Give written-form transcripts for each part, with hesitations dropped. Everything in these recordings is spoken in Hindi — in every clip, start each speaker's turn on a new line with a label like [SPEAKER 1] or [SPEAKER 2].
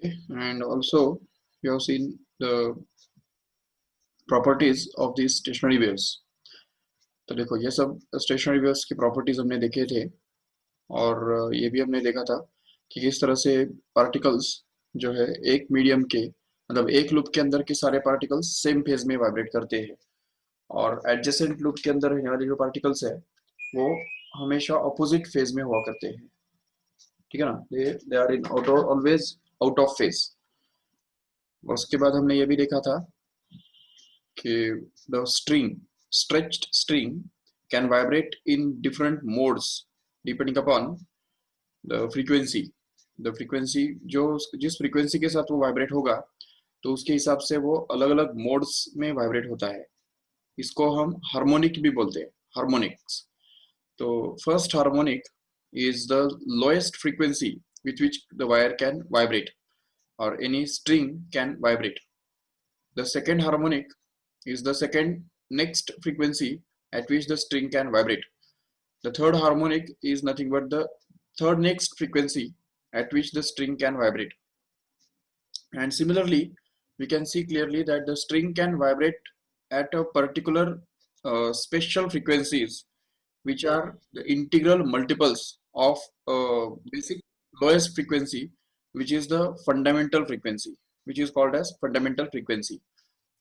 [SPEAKER 1] Okay. And also we have seen the properties of these stationary waves. तो देखो ये सब स्टेशनरी वेव्स की प्रॉपर्टीज हमने देखे थे और ये भी हमने देखा था कि किस तरह से पार्टिकल्स जो है एक मीडियम के मतलब एक लूप के अंदर के सारे पार्टिकल्स सेम फेज में वाइब्रेट करते हैं और एडजेसेंट लूप के अंदर रहने वाले जो पार्टिकल्स है वो हमेशा ऑपोजिट फेज में हुआ करते हैं। ठीक है ना, they are in out always out of phase. उसके बाद हमने ये भी देखा था कि the string stretched string can vibrate in different modes depending upon the frequency। The frequency जो जिस फ्रीक्वेंसी के साथ वो वाइब्रेट होगा तो उसके हिसाब से वो अलग अलग मोड्स में वाइब्रेट होता है। इसको हम हार्मोनिक भी बोलते हैं, हार्मोनिक्स। तो first harmonic is the lowest frequency with which the wire can vibrate or any string can vibrate. The second harmonic is the second next frequency at which the string can vibrate. The third harmonic is nothing but the third next frequency at which the string can vibrate. And similarly, we can see clearly that the string can vibrate at a particular special frequencies, which are the integral multiples of basic lowest frequency, which is the fundamental frequency, which is called as fundamental frequency.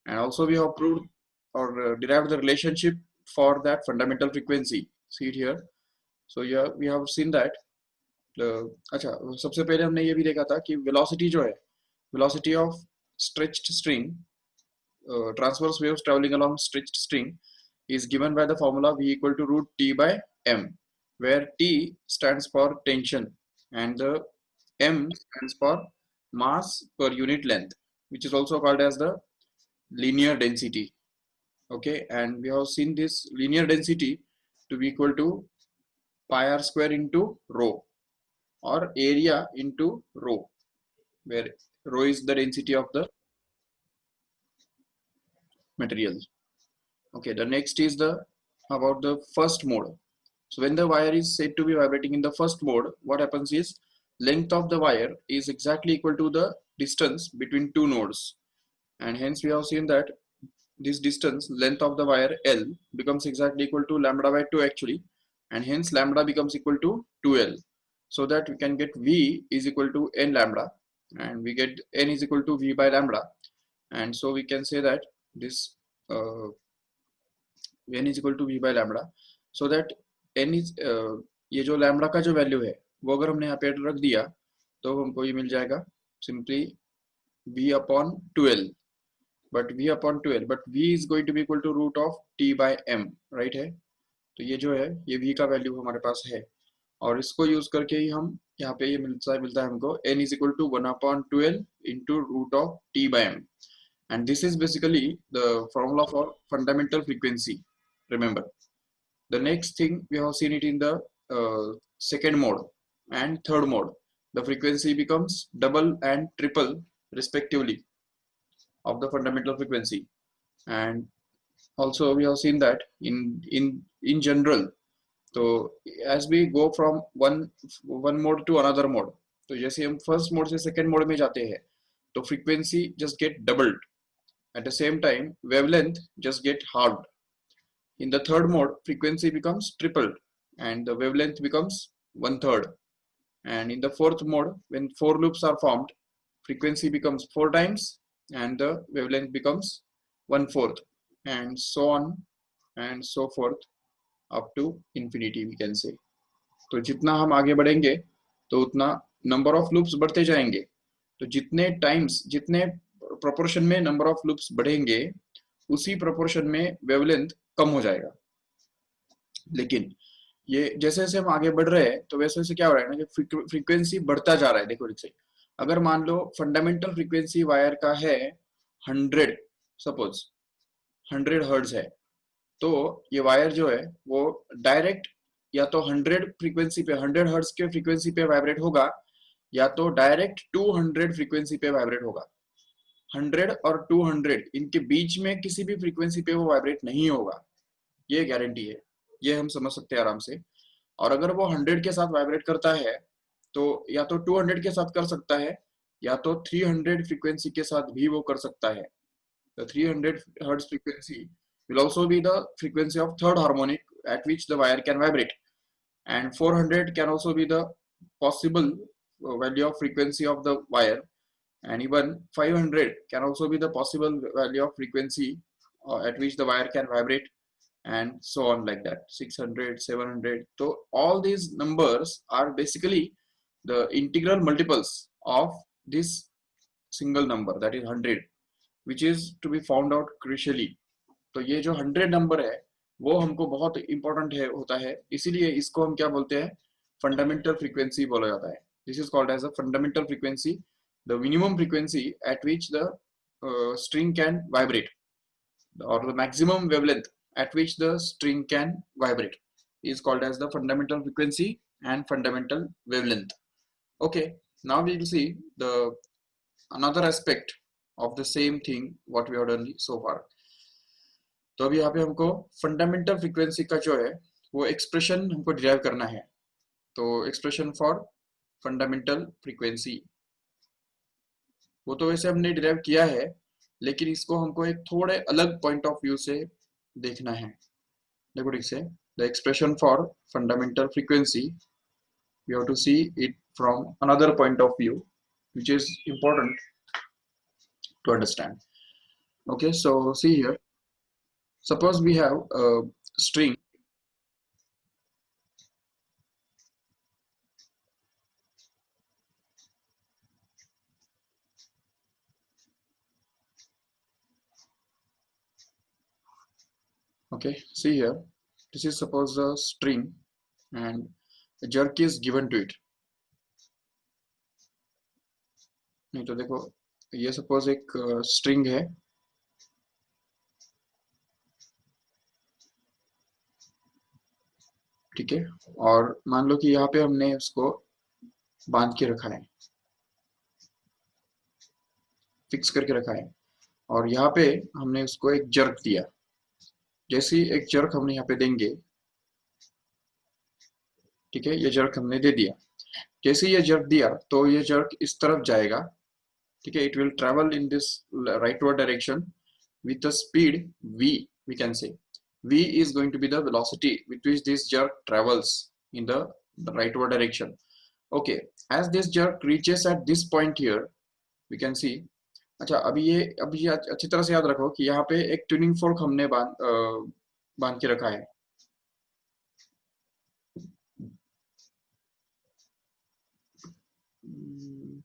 [SPEAKER 1] And also we have proved or derived the relationship for that fundamental frequency. See it here. So yeah, we have seen that अच्छा, सबसे पहले हमने ये भी देखा था कि वेलोसिटी जो है, velocity of stretched string, transverse waves traveling along stretched string is given by the formula V equal to root T by M, where T stands for tension and the M stands for mass per unit length, which is also called as the linear density. Okay, and we have seen this linear density to be equal to pi r square into rho or area into rho, where rho is the density of the material. Okay, the next is the about the first mode. So when the wire is said to be vibrating in the first mode, what happens is length of the wire is exactly equal to the distance between two nodes, and hence we have seen that this distance, length of the wire L, becomes exactly equal to lambda by 2 actually, and hence lambda becomes equal to 2L, so that we can get V is equal to N lambda, and we get N is equal to V by lambda, and so we can say that this N is equal to V by lambda, so that N is ये जो lambda का जो वैल्यू है वो अगर हमने यहाँ पे रख दिया तो हमको ये मिल जाएगा simply V upon 2L, but V upon 2L, but V is going to be equal to root of T by M, right है। तो ये जो है ये V का वैल्यू हमारे पास है और इसको यूज करके ही हम यहाँ पे ये मिलता है हमको N is equal to 1 upon 2L into root of T by M, and this is basically the formula for fundamental frequency. Remember, the next thing we have seen it in the second mode and third mode. The frequency becomes double and triple respectively of the fundamental frequency, and also we have seen that in general. तो as we go from one mode to another mode, तो जैसे हम फर्स्ट मोड से सेकेंड मोड में जाते हैं तो frequency just get doubled, at the same time wavelength just get halved. In the third mode, frequency becomes tripled and the wavelength becomes one third. And in the fourth mode, when four loops are formed, frequency becomes four times and the wavelength becomes one fourth, and so on and so forth up to infinity, we can say. तो जितना हम आगे बढ़ेंगे तो उतना नंबर ऑफ लूप्स बढ़ते जाएंगे। तो जितने टाइम्स, जितने प्रोपोर्शन में नंबर ऑफ लूप्स बढ़ेंगे उसी प्रोपोर्शन में वेवलेंथ कम हो जाएगा। लेकिन ये जैसे जैसे हम आगे बढ़ रहे हैं तो वैसे वैसे क्या हो रहा है ना कि फ्रीक्वेंसी बढ़ता जा रहा है। देखो से अगर मान लो फंडामेंटल फ्रीक्वेंसी वायर का है 100, सपोज 100 हर्ट्ज है, तो ये वायर जो है वो डायरेक्ट या तो 100 फ्रीक्वेंसी पे 100 हर्ट्ज के फ्रीक्वेंसी पे वाइब्रेट होगा या तो डायरेक्ट 200 फ्रीक्वेंसी पे वाइब्रेट होगा। 100 और 200 इनके बीच में किसी भी फ्रीक्वेंसी पे वो वाइब्रेट नहीं होगा, ये गारंटी है, ये हम समझ सकते हैं आराम से। और अगर वो 100 के साथ वाइब्रेट करता है तो या तो 200 के साथ कर सकता है या तो 300 फ्रीक्वेंसी के साथ भी वो कर सकता है। The 300 hertz frequency will also be the frequency of third harmonic at which the wire can vibrate, and 400 can also be the possible value of frequency of the wire, and even 500 can also be the possible value of frequency at which the wire can vibrate, and so on like that. 600, 700. So all these numbers are basically the integral multiples of this single number, that is 100, which is to be found out crucially. तो ये जो 100 नंबर है वो हमको बहुत इंपॉर्टेंट है होता है, इसीलिए इसको हम क्या बोलते हैं, फंडामेंटल फ्रीक्वेंसी बोला जाता है. This is called as a fundamental frequency, the minimum frequency at which the string can vibrate, or the maximum wavelength at which the string can vibrate is called as the fundamental frequency and fundamental wavelength. Okay, now we will see the another aspect of the same thing what we have done so far. तो अभी यहाँ पे हमको फंडामेंटल फ्रीक्वेंसी का जो है वो एक्सप्रेशन हमको डिराइव करना है. तो एक्सप्रेशन फॉर फंडामेंटल फ्रीक्वेंसी वो तो वैसे हमने डिराइव किया है, लेकिन इसको हमको एक थोड़े अलग पॉइंट ऑफ व्यू से देखना है. देखो ठीक से, the expression for fundamental frequency we have to see it from another point of view, which is important to understand. Okay, so see here, suppose we have a string. Okay, see here, this is suppose a string and a jerk is given to it. नहीं तो देखो, ये सपोज एक स्ट्रिंग है, ठीक है, और मान लो कि यहाँ पे हमने उसको बांध के रखा है, फिक्स करके रखा है, और यहाँ पे हमने उसको एक जर्क दिया. जैसे ही एक जर्क हमने यहाँ पे देंगे, ठीक है, ये जर्क हमने दे दिया. जैसे ये जर्क दिया तो ये जर्क इस तरफ जाएगा, ठीक है, it will travel in this rightward direction with a speed v, we can say v is going to be the velocity with which this jerk travels in the rightward direction. Okay, as this jerk reaches at this point here, we can see. अच्छा, अभी ये अच्छी तरह से याद रखो कि यहाँ पे एक ट्यूनिंग फोर्क हमने बांध के रखा है.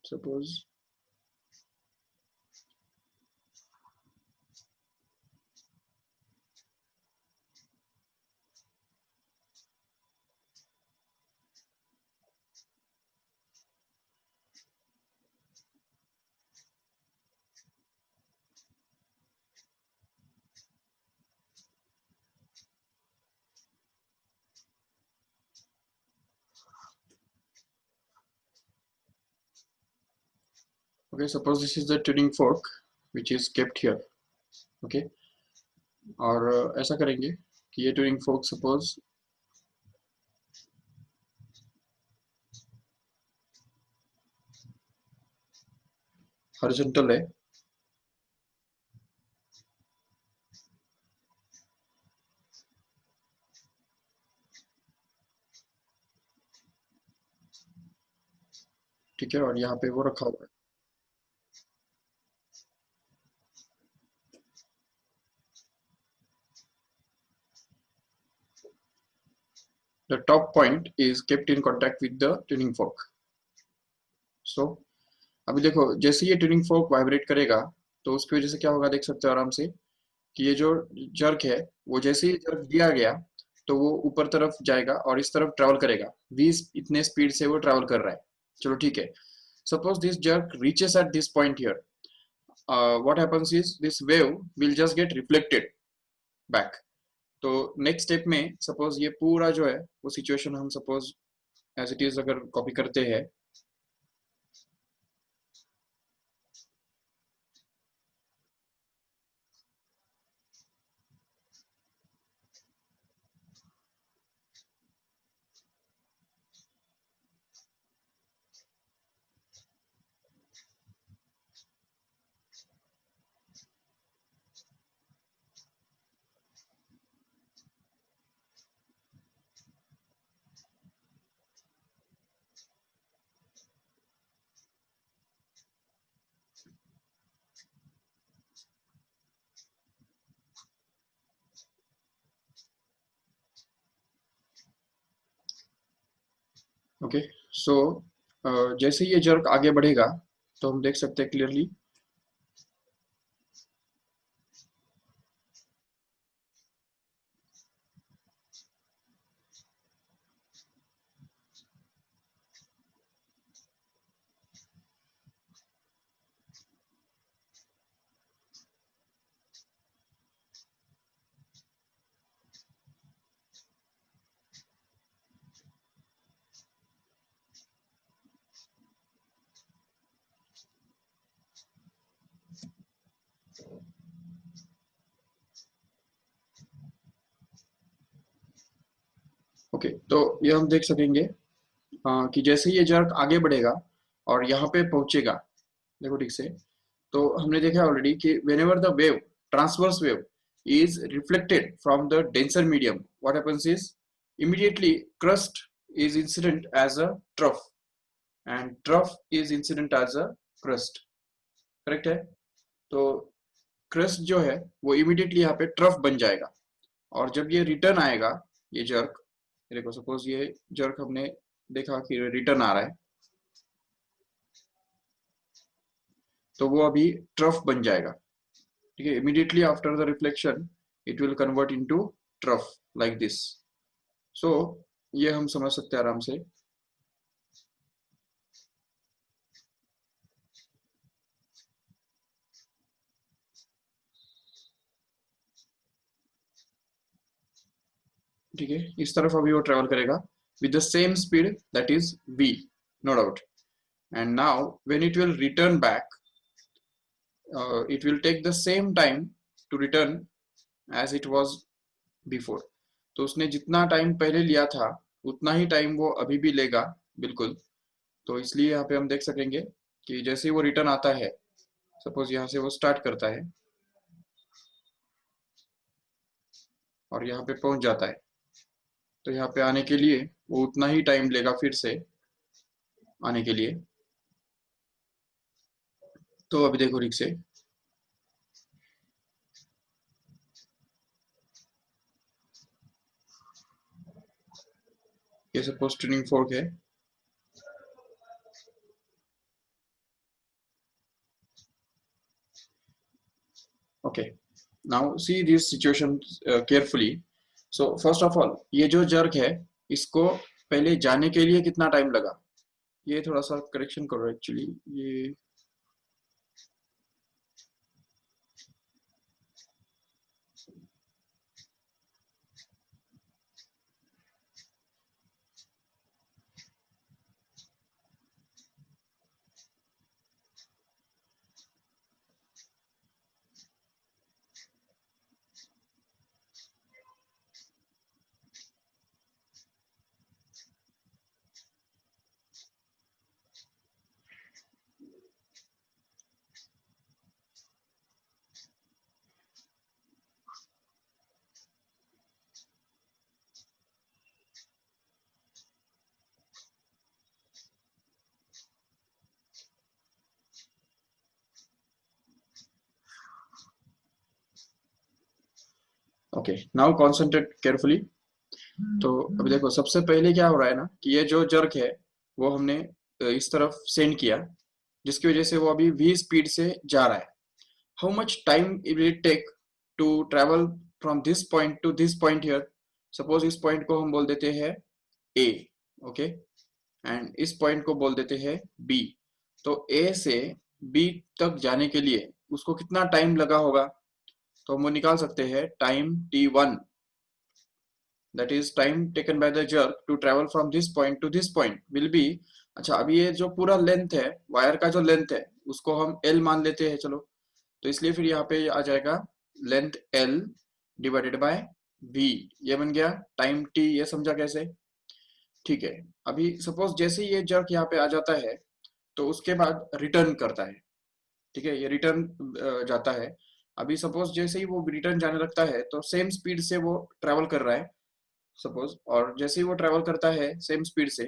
[SPEAKER 1] Suppose okay, suppose this is the tuning fork which is kept here. Okay, और ऐसा करेंगे कि ये ट्यूनिंग फोर्क सपोज हॉरिजॉन्टल है, ठीक है, और यहाँ पे वो रखा हुआ है. The top point is kept in contact with the tuning fork. So अभी देखो, जैसे ये ट्यूनिंग फोर्क वाइब्रेट करेगा तो उसकी वजह से क्या होगा, देख सकते हो आराम से कि ये जो जर्क है वो जैसे ही जर्क दिया गया तो वो ऊपर तरफ जाएगा और इस तरफ ट्रेवल करेगा. v इतने स्पीड से वो ट्रेवल कर रहा है. चलो ठीक है, suppose this jerk reaches at this point here, what happens is this wave will just get reflected back. तो नेक्स्ट स्टेप में सपोज ये पूरा जो है वो सिचुएशन हम सपोज एज इट इज अगर कॉपी करते हैं, ओके, सो जैसे ये जर्क आगे बढ़ेगा तो हम देख सकते हैं क्लियरली। ओके, तो ये हम देख सकेंगे कि जैसे ये जर्क आगे बढ़ेगा और यहाँ पे पहुंचेगा, देखो ठीक से, तो हमने देखा ऑलरेडी कि whenever the wave, transverse wave is reflected from the denser medium, what happens is immediately crust is incident as a trough and trough is incident as a crust, correct है? तो crust जो है वो immediately यहाँ पे trough बन जाएगा और जब ये रिटर्न आएगा, ये जर्क, देखो सपोज ये जर्क हमने देखा कि रिटर्न आ रहा है, तो वो अभी ट्रफ बन जाएगा, ठीक है? Immediately after the reflection it will convert into trough like this. So ये हम समझ सकते हैं आराम से। ठीक है, इस तरफ अभी वो ट्रेवल करेगा with the same speed, that is v, no doubt. And now when it will return back, it will take the same time to return as it was before। तो उसने जितना टाइम पहले लिया था उतना ही टाइम वो अभी भी लेगा, बिल्कुल। तो इसलिए यहाँ पे हम देख सकेंगे कि जैसे ही वो रिटर्न आता है, सपोज यहाँ से वो स्टार्ट करता है और यहाँ पे पहुंच जाता है, तो यहाँ पे आने के लिए वो उतना ही टाइम लेगा फिर से आने के लिए। तो अभी देखो ठीक से, ये सपोज ट्यूनिंग फोर्क है, okay. Now see this situation carefully. So first of all ये जो जर्क है, इसको पहले जाने के लिए कितना टाइम लगा, ये थोड़ा सा करेक्शन करो एक्चुअली, ये ओके। Now concentrate carefully. तो अभी देखो सबसे पहले क्या हो रहा है ना कि ये जो जर्क है वो हमने इस तरफ सेंड किया, जिसकी वजह से वो अभी v स्पीड से जा रहा है। How much time it will take to travel from this point to this point here? Suppose इस पॉइंट को हम बोल देते हैं a, ओके, एंड इस पॉइंट को बोल देते हैं b। तो a से b तक जाने के लिए उसको कितना टाइम लगा होगा? तो हम वो निकाल सकते हैं, time t1, that is time taken by the jerk to travel from this point to this point will be, अच्छा अभी ये जो पूरा लेंथ है, वायर का जो लेंथ है उसको हम L मान लेते हैं, चलो। तो इसलिए फिर यहाँ पे आ जाएगा length L divided by V, ये बन गया टाइम T। ये समझा कैसे? ठीक है। अभी सपोज जैसे ही ये जर्क यहाँ पे आ जाता है तो उसके बाद रिटर्न करता है, ठीक है, ये रिटर्न जाता है। अभी सपोज जैसे ही वो रिटर्न जाने लगता है तो सेम स्पीड से वो ट्रेवल कर रहा है सपोज, और जैसे ही वो ट्रेवल करता है सेम स्पीड से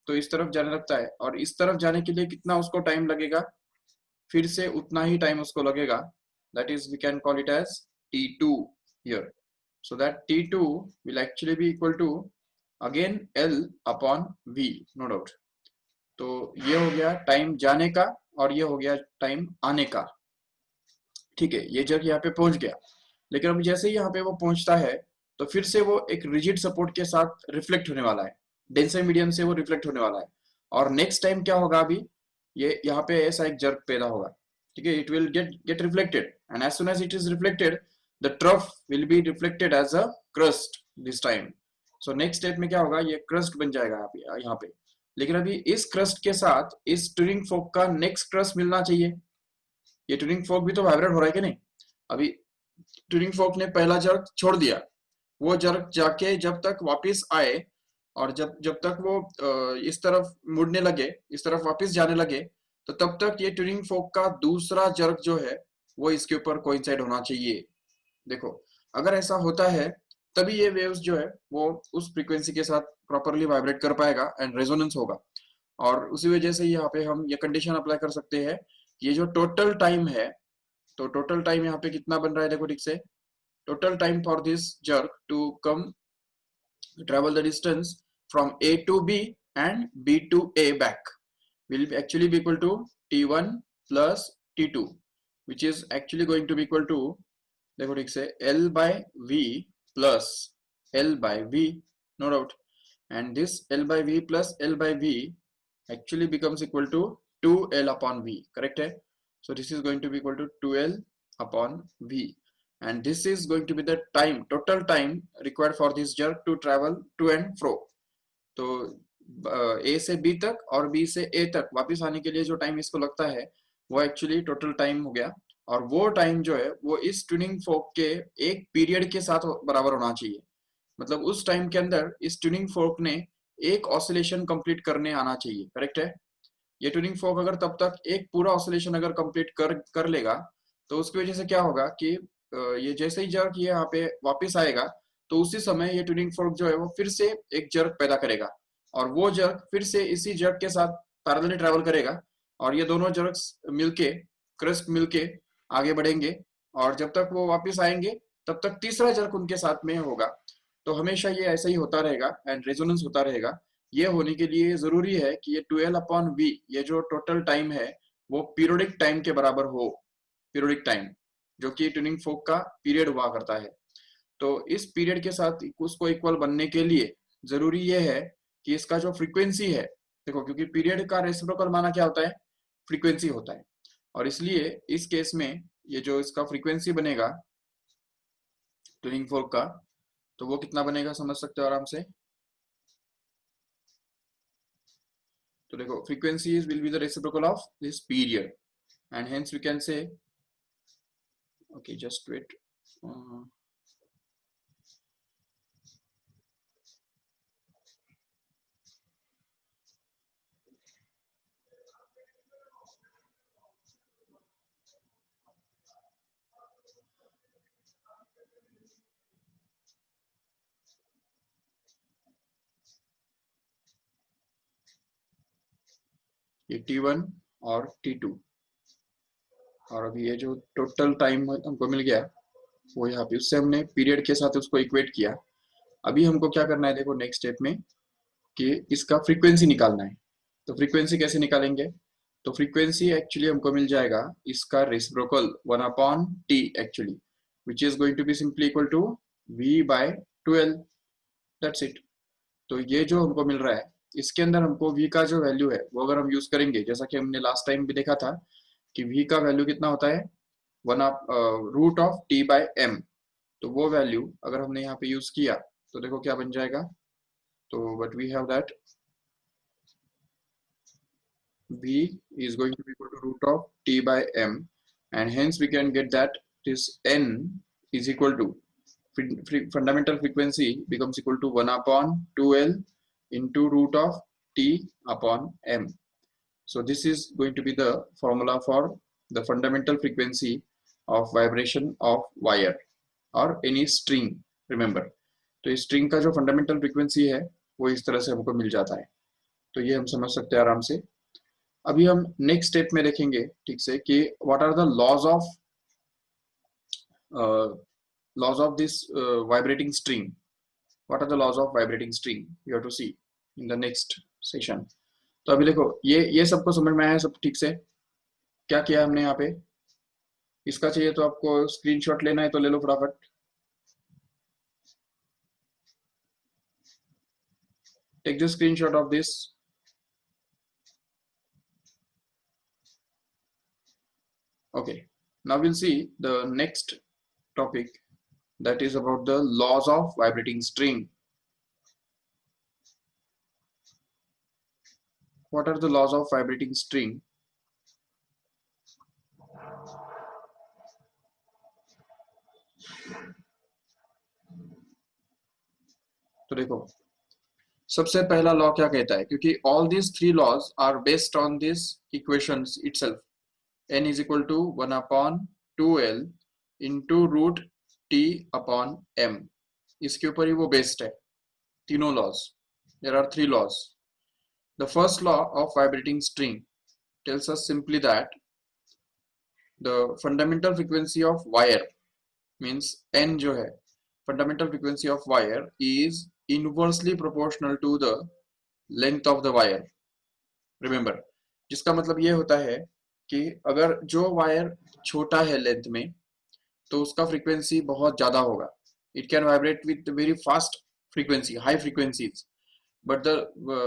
[SPEAKER 1] तो इस तरफ जाने लगता है, और इस तरफ जाने के लिए कितना उसको टाइम लगेगा, फिर से उतना ही टाइम उसको लगेगा, that is we can call it as t2 here। so that t2 will actually be equal to again L upon V, no doubt. तो ये हो गया टाइम जाने का और ये हो गया टाइम आने का। ठीक है, ये जर्क यहाँ पे पहुंच गया, लेकिन अब जैसे ही यहाँ पे वो पहुंचता है तो फिर से वो एक रिजिड सपोर्ट के साथ रिफ्लेक्ट होने वाला है, डेंसर मीडियम से वो रिफ्लेक्ट होने वाला है। और नेक्स्ट टाइम क्या होगा, अभी ये यहाँ पे ऐसा एक जर्क पैदा होगा। ठीक है, it will get reflected, and as soon as it is reflected, the trough will be reflected as a crest this time. So next step में क्या होगा, ये क्रस्ट बन जाएगा यहाँ पे। लेकिन अभी इस क्रस्ट के साथ इस ट्यूरिंग फोक का नेक्स्ट क्रस्ट मिलना चाहिए। ये ट्यूरिंग फोक भी तो वाइब्रेट हो रहा है कि नहीं। अभी ट्यूरिंग फोक ने पहला जर्क छोड़ दिया, वो जर्क जाके जब तक वापस आए और जब जब तक वो इस तरफ मुड़ने लगे, इस तरफ वापस जाने लगे, तो तब तक ये ट्यूरिंग फोक का दूसरा जर्क जो है वो इसके ऊपर कोइंसाइड होना चाहिए। देखो, अगर ऐसा होता है तभी ये वेव्स जो है वो उस फ्रीक्वेंसी के साथ प्रॉपरली वाइब्रेट कर पाएगा एंड रेजोनेंस होगा। और उसी वजह से यहाँ पे हम ये कंडीशन अप्लाई कर सकते हैं कि ये जो टोटल टाइम है, तो टोटल टाइम यहाँ पे कितना बन रहा है, देखो ठीक से, total time for this jerk to come travel the distance from A to B and B to A back will actually be equal to T1 plus T2, which is actually going to be equal to, देखो ठीक से, L by V plus L by V, no doubt, and this L by V plus L by V actually becomes equal to 2L upon V, correct है? So this is going to be equal to 2L upon V, and this is going to be the time, total time required for this jerk to travel to and fro. तो A से B तक और B से A तक वापस आने के लिए जो टाइम इसको लगता है वो एक्चुअली टोटल टाइम हो गया। और वो टाइम जो है वो इस ट्यूनिंग फोक के एक पीरियड के साथ बराबर होना चाहिए। मतलब उस टाइम के अंदर इस ट्यूनिंग फोक ने एक ऑसिलेशन कंप्लीट करने आना चाहिए, करेक्ट है? ये ट्यूनिंग फोक अगर तब तक एक पूरा ऑसिलेशन अगर कंप्लीट कर लेगा तो उसकी वजह से क्या होगा कि ये जैसे ही जर्क ये यहाँ पे वापस आएगा तो उसी समय ये ट्यूनिंग फोक जो है वो फिर से एक जर्क पैदा करेगा, और वो जर्क फिर से इसी जर्क के साथ पैरेलली ट्रेवल करेगा, और ये दोनों जर्क्स मिलके, क्रस्ट मिलके आगे बढ़ेंगे, और जब तक वो वापस आएंगे तब तक तीसरा जर्क उनके साथ में होगा। तो हमेशा ये ऐसा ही होता रहेगा एंड रेजोनेंस होता रहेगा। ये होने के लिए जरूरी है कि ये 12 अपॉन वी, ये जो टोटल टाइम है वो पीरियोडिक टाइम के बराबर हो, पीरियोडिक टाइम जो कि ट्यूनिंग फोक का पीरियड हुआ करता है। तो इस पीरियड के साथ उसको इक्वल बनने के लिए जरूरी ये है कि इसका जो फ्रीक्वेंसी है, देखो क्योंकि पीरियड का रेसिप्रोकल माना क्या होता है, फ्रीक्वेंसी होता है, और इसलिए इस केस में ये जो इसका फ्रीक्वेंसी बनेगा ट्यूनिंग फोक का, तो वो कितना बनेगा समझ सकते हो आराम से। तो देखो, frequencies will be the reciprocal of this period, and hence we can say, okay, just wait. uh, ये T1 और T2, और अभी ये जो टोटल टाइम हमको मिल गया वो यहाँ पे उससे हमने पीरियड के साथ उसको इक्वेट किया। अभी हमको क्या करना है, देखो नेक्स्ट स्टेप में, कि इसका फ्रीक्वेंसी निकालना है। तो फ्रीक्वेंसी कैसे निकालेंगे, तो फ्रीक्वेंसी एक्चुअली हमको मिल जाएगा इसका reciprocal 1 upon T actually, which is going to be simply equal to v by 12, that's it. तो ये जो हमको मिल रहा है इसके अंदर हमको v का जो वैल्यू है वो अगर हम यूज करेंगे, जैसा कि हमने लास्ट टाइम भी देखा था कि v का वैल्यू कितना होता है, one of root of T by M. तो वो वैल्यू अगर हमने यहाँ पे यूज किया तो देखो क्या बन जाएगा। तो but we have that v is going to be equal to root of t by m, and hence we can get that this n is equal to fundamental frequency becomes equal to 1 upon 2l into root of t upon m. So this is going to be the formula for the fundamental frequency of vibration of wire or any string, remember। तो इस string का जो fundamental frequency है वो इस तरह से हमको मिल जाता है। तो ये हम समझ सकते हैं आराम से। अभी हम नेक्स्ट स्टेप में देखेंगे ठीक से कि what are the laws of this vibrating string. What are the laws of vibrating string you have to see in the next session. तो अभी देखो ये सबको समझ में आया सब ठीक से? क्या किया हमने यहाँ पे? इसका चाहिए तो आपको स्क्रीनशॉट लेना है तो ले लो फटाफट। Take the screenshot of this. Okay, now we'll see the next topic, that is about the laws of vibrating string. What are the laws of vibrating string? तो देखो सबसे पहला लॉ क्या कहता है, क्योंकि all these three laws are based on this equations itself. n is equal to 1 upon 2l into root t upon m. इसके ऊपर ही वो बेस्ड है तीनों laws. There are three laws. The first law of vibrating string tells us simply that the fundamental frequency of wire means n जो है fundamental frequency of wire is inversely proportional to the length of the wire. Remember, जिसका मतलब ये होता है कि अगर जो वायर छोटा है लेंथ में तो उसका फ्रीक्वेंसी बहुत ज्यादा होगा. It can vibrate with very fast frequency, high frequencies. But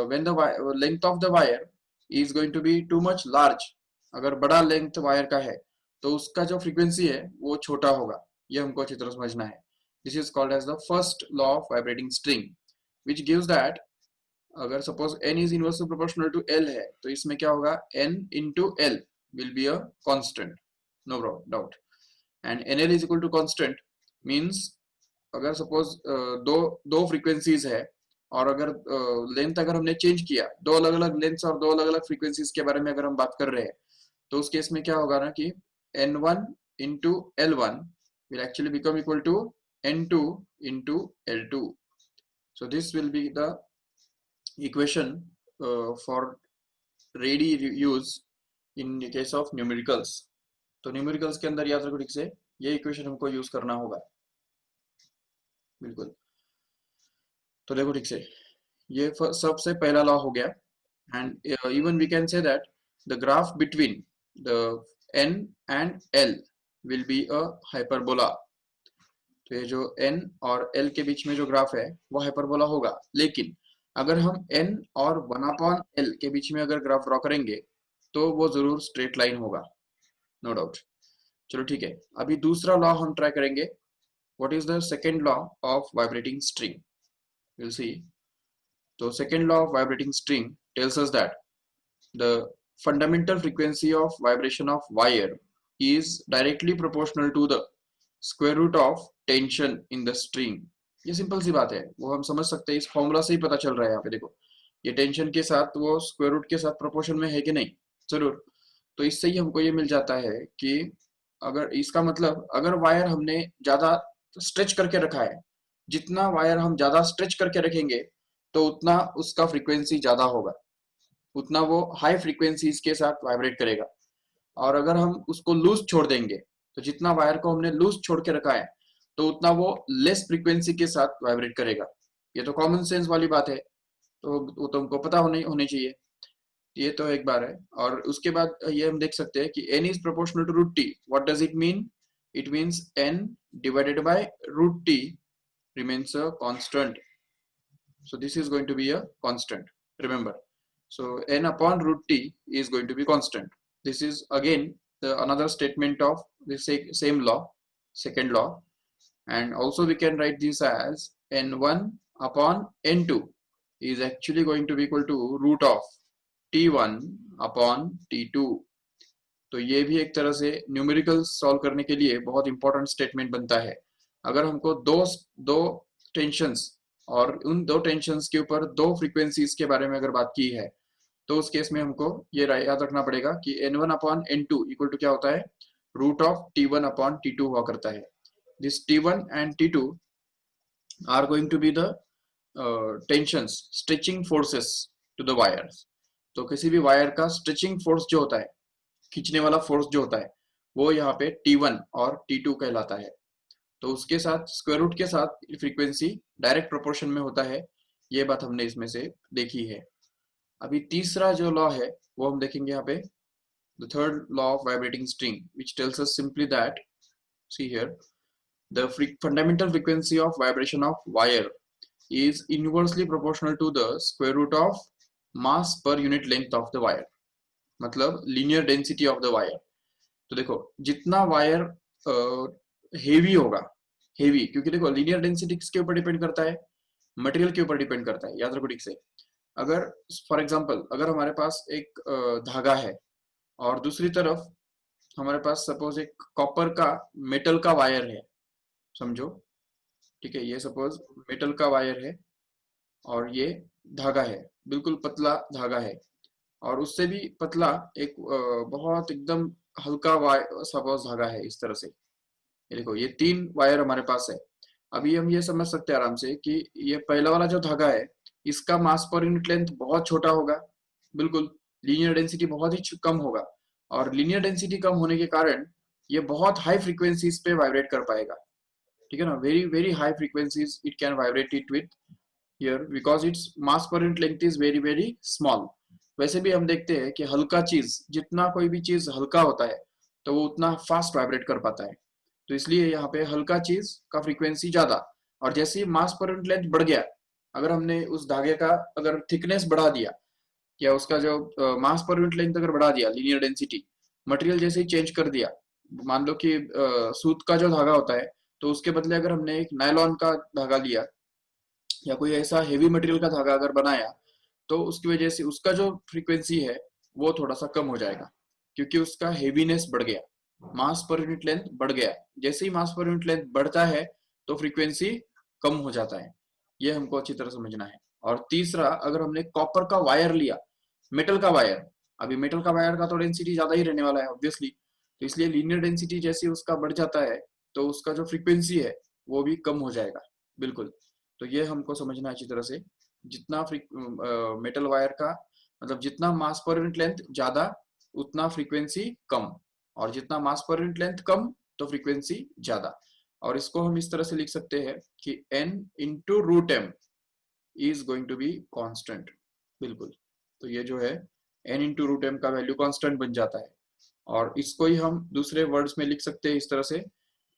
[SPEAKER 1] when the length of the wire is going to be too much large, अगर बड़ा लेंथ वायर का है तो उसका जो फ्रीक्वेंसी है वो छोटा होगा. ये हमको अच्छी तरह समझना है. This is called as the first law of vibrating string, which gives that अगर suppose n is inversely proportional to L है तो इसमें क्या होगा, n into L will be a constant, no doubt. And NL is equal to constant means अगर suppose दो फ्रीक्वेंसीज है और अगर लेंथ अगर हमने चेंज किया, दो अलग अलग लेंथ्स और दो अलग अलग फ्रीक्वेंसीज के बारे में अगर हम बात कर रहे हैं तो उस केस में क्या होगा ना कि n1 into L1 will actually become equal to n2 into L2. So this will be the equation for ready use in the case of numericals. तो न्यूमेरिकल्स के अंदर याद रखो ठीक से, ये इक्वेशन हमको यूज करना होगा बिल्कुल. तो देखो ठीक से, ये सबसे पहला लॉ हो गया. And even we can say that the graph between the n and l will be a hyperbola. तो ये जो n और l के बीच में जो ग्राफ है वो हाइपरबोला होगा. लेकिन अगर हम n और 1/l के बीच में अगर ग्राफ ड्रॉ करेंगे तो वो जरूर स्ट्रेट लाइन होगा, नो डाउट. चलो ठीक है, अभी दूसरा लॉ हम ट्राई करेंगे. What is the second law of vibrating string? Will see. तो second law of vibrating string tells us that the fundamental frequency of vibration of wire is directly proportional to the square root of tension in the string. ये सिंपल सी बात है, वो हम समझ सकते हैं, इस फॉर्मूला से ही पता चल रहा है. यहाँ पे देखो ये टेंशन के साथ वो स्क्वायर रूट के साथ प्रोपोर्शन में है कि नहीं, जरूर. तो इससे ही हमको ये मिल जाता है कि अगर इसका मतलब अगर वायर हमने ज्यादा स्ट्रेच करके रखा है, जितना वायर हम ज्यादा स्ट्रेच करके रखेंगे तो उतना उसका फ्रीक्वेंसी ज्यादा होगा, उतना वो हाई फ्रीक्वेंसीज के साथ वाइब्रेट करेगा. और अगर हम उसको लूज छोड़ देंगे तो जितना वायर को हमने लूज छोड़ के रखा है तो उतना वो लेस फ्रीक्वेंसी के साथ वाइब्रेट करेगा. ये तो कॉमन सेंस वाली बात है, तो वो तुमको पता होने चाहिए. ये तो एक बार है. और उसके बाद ये हम देख सकते हैं कि n is proportional to root t. What does it mean? It means n divided by root t remains a constant. So this is going to be a constant, remember. So n upon root t is going to be constant. This is again another statement of the same law, second law. And also we can write this as n1 upon n2 is actually going to be equal to root of t1 upon t2. तो ये भी एक तरह से न्यूमेरिकल सॉल्व करने के लिए बहुत इंपॉर्टेंट स्टेटमेंट बनता है. अगर हमको दो टेंशंस और उन दो टेंशंस के ऊपर दो फ्रीक्वेंसीज के बारे में अगर बात की है तो उस केस में हमको ये याद रखना पड़ेगा कि n1 upon n2 equal to क्या होता है, root of t1 upon t2 हुआ करता है. This t1 and t2 are going to be the tensions, stretching forces to the wires. तो किसी भी वायर का स्ट्रेचिंग फोर्स जो होता है, खींचने वाला फोर्स जो होता है, वो यहाँ पे T1 और T2 कहलाता है. तो उसके साथ स्क्वायर रूट के साथ फ्रीक्वेंसी डायरेक्ट प्रोपोर्शन में होता है। ये बात हमने इसमें से देखी है। अभी तीसरा जो लॉ है वो हम देखेंगे यहाँ पे, the third law of vibrating string, which tells us simply that, see here, the fundamental frequency of vibration of wire is inversely proportional to the square root of mass per unit length of the wire, मतलब linear density of the wire। तो देखो जितना वायर हेवी होगा, हेवी क्योंकि देखो लीनियर डेंसिटी किसके ऊपर डिपेंड करता है, मटेरियल के ऊपर डिपेंड करता है, याद रखो ठीक से। अगर फॉर एग्जांपल अगर हमारे पास एक धागा है और दूसरी तरफ हमारे पास सपोज एक कॉपर का मेटल का वायर है, समझो, ठीक है, ये सपोज मेटल का वायर है और ये धागा है, बिल्कुल पतला धागा है, और उससे भी पतला एक बहुत एकदम हल्का सपोज धागा है इस तरह से। ये देखो ये 3 वायर हमारे पास है। अभी हम ये समझ सकते हैं आराम से कि ये पहला वाला जो धागा है इसका मास पर यूनिट लेंथ बहुत छोटा होगा, बिल्कुल लीनियर डेंसिटी बहुत ही कम होगा, और लीनियर डेंसिटी कम होने के कारण ये बहुत हाई फ्रीक्वेंसीज पे वाइब्रेट कर पाएगा, ठीक है ना, very very high frequencies it can vibrate it with here because its mass per unit length is very very small. वैसे भी हम देखते हैं कि हल्का चीज, जितना कोई भी चीज हल्का होता है तो वो उतना फास्ट वाइब्रेट कर पाता है, तो इसलिए यहाँ पे हल्का चीज का फ्रीक्वेंसी ज्यादा, और जैसे ही मास पर यूनिट लेंथ बढ़ गया, अगर हमने उस धागे का अगर थिकनेस बढ़ा दिया या उसका जो मास पर यूनिट लेंथ अगर बढ़ा दिया, लीनियर डेंसिटी, मटेरियल जैसे ही चेंज कर दिया, मान लो कि सूत का जो धागा होता है तो उसके बदले अगर हमने एक नायलॉन का धागा लिया या कोई ऐसा हेवी मटेरियल का धागा अगर बनाया, तो उसकी वजह से उसका जो फ्रीक्वेंसी है वो थोड़ा सा कम हो जाएगा, क्योंकि उसका हेवीनेस बढ़ गया, मास पर यूनिट लेंथ बढ़ गया। जैसे ही मास पर यूनिट लेंथ बढ़ता है तो फ्रीक्वेंसी कम हो जाता है, ये हमको अच्छी तरह समझना है। और तीसरा, अगर हमने कॉपर का वायर लिया, मेटल का वायर, अभी मेटल का वायर का तो डेंसिटी ज्यादा ही रहने वाला है ऑब्वियसली, तो इसलिए लीनियर डेंसिटी जैसे उसका बढ़ जाता है तो उसका जो फ्रीक्वेंसी है वो भी कम हो जाएगा, बिल्कुल। तो ये हमको समझना है अच्छी तरह से, जितना मेटल वायर का मतलब जितना मास पर यूनिट लेंथ ज्यादा उतना फ्रीक्वेंसी कम, और जितना मास पर यूनिट लेंथ कम तो फ्रीक्वेंसी ज्यादा। और इसको हम इस तरह से लिख सकते हैं कि n into root M is going to be constant, बिल्कुल। तो ये जो है n इंटू रूट एम का वैल्यू कांस्टेंट बन जाता है, और इसको ही हम दूसरे वर्ड्स में लिख सकते हैं इस तरह से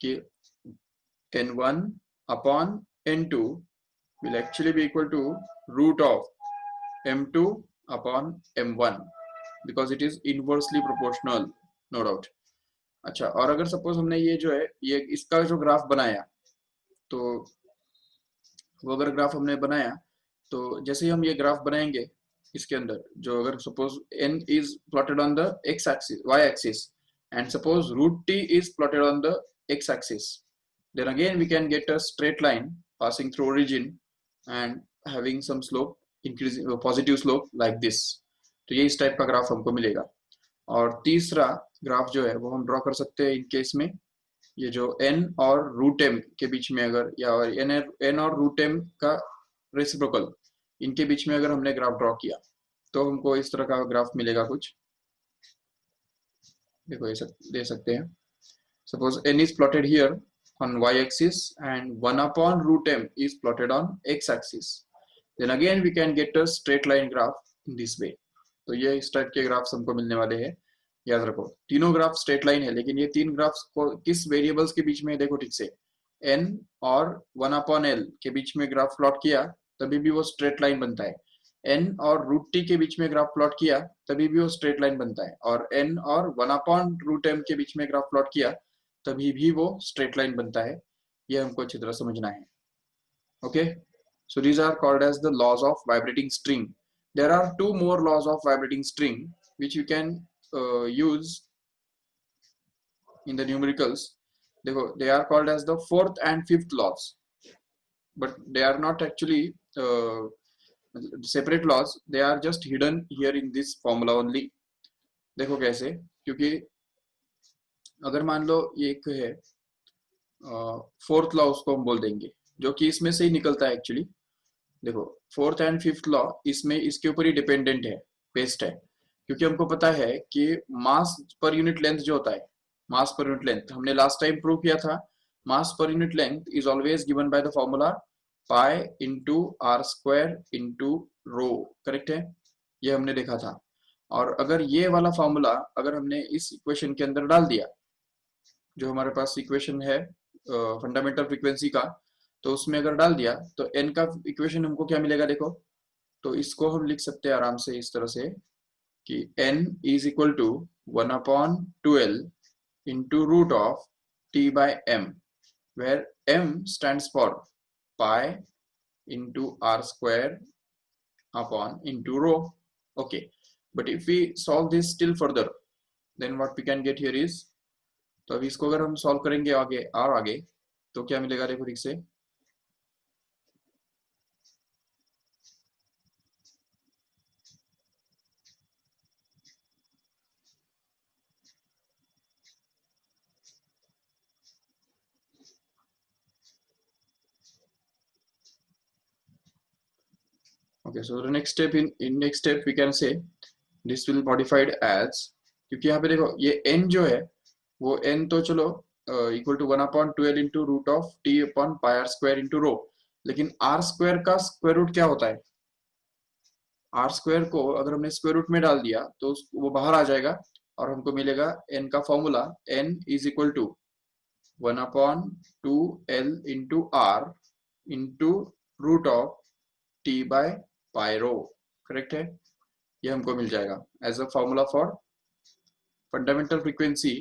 [SPEAKER 1] कि n1 upon n2 will actually be equal to root of m2 upon m1 because it is inversely proportional, no doubt। अच्छा, और अगर सपोज हमने ये जो है ये इसका जो ग्राफ बनाया, तो वो अगर ग्राफ हमने बनाया तो जैसे ही हम ये ग्राफ बनाएंगे इसके अंदर, जो अगर suppose n is plotted on the x axis, y axis, and suppose root t is plotted on the x axis, then again we can get a straight line passing through origin and having some slope increasing, positive slope like this। तो ये इस टाइप का ग्राफ हमको मिलेगा। और तीसरा ग्राफ जो है वो हम ड्रॉ कर सकते हैं इन केस में, ये जो n और रूट m के बीच में अगर, या n और रूट m का रेसिप्रोकल, इनके बीच में अगर हमने ग्राफ ड्रॉ किया तो हमको इस तरह का ग्राफ मिलेगा कुछ, देखो ये दे सकते हैं। Suppose n is plotted here on y axis and 1 upon root m is plotted on x axis, then again we can get a straight line graph in this way। तो ये इस टाइप के ग्राफ्स हमको मिलने वाले हैं। याद रखो तीनों ग्राफ स्ट्रेट लाइन है, लेकिन ये तीन ग्राफ्स को किस वेरिएबल्स के बीच में, देखो ठीक से, n और 1 अपॉन l के बीच में ग्राफ प्लॉट किया तभी भी वो स्ट्रेट लाइन बनता है, n और रूट t के बीच में ग्राफ प्लॉट किया तभी भी वो स्ट्रेट लाइन बनता है, और n और 1 अपॉन रूट m के बीच में ग्राफ प्लॉट किया तभी भी वो स्ट्रेट लाइन बनता है। ये हमको अच्छी तरह समझना है। Okay, so these are called as the laws of vibrating string। There are two more laws of vibrating string which you can use in the numericals। देखो they are called as the fourth and fifth laws, but they are not actually separate laws, they are just hidden here in this formula only। देखो कैसे, क्योंकि अगर मान लो ये एक है फोर्थ लॉ, उसको हम बोल देंगे, जो कि इसमें से ही निकलता है एक्चुअली। देखो फोर्थ एंड फिफ्थ लॉ इसमें इसके ऊपर ही डिपेंडेंट है, बेस्ड है, क्योंकि हमको पता है कि मास पर यूनिट लेंथ जो होता है, मास पर यूनिट लेंथ हमने लास्ट टाइम प्रूव किया था mass per unit length is always given by the formula pi into r square into rho, correct है, ये हमने देखा था। और अगर ये वाला फॉर्मूला अगर हमने इस इक्वेशन के अंदर डाल दिया, जो हमारे पास इक्वेशन है फंडामेंटल फ्रीक्वेंसी का, तो उसमें अगर डाल दिया तो n का इक्वेशन हमको क्या मिलेगा, देखो। तो इसको हम लिख सकते हैं आराम से इस तरह से कि n is equal to 1/12 into root of t by m, where m stands for pi into r square upon into rho. Okay, but if we solve this still further, then what we can get here is, तो अभी इसको अगर हम सॉल्व करेंगे आगे और आगे, तो क्या मिलेगा, देखो ठीक से। Okay, so the next step in next step we can say this will modified as, क्योंकि यहाँ पे देखो ये n जो है वो n तो चलो equal to 1/12 into root of T upon pi r square into rho, लेकिन आर स्क्वायर का स्क्वायर रूट क्या होता है, आर स्क्वायर को अगर हमने स्क्वायर रूट में डाल दिया तो वो बाहर आ जाएगा और हमको मिलेगा n का formula n is equal to 1/2l into r into root of T by pi rho, correct है, ये हमको मिल जाएगा as a formula for fundamental frequency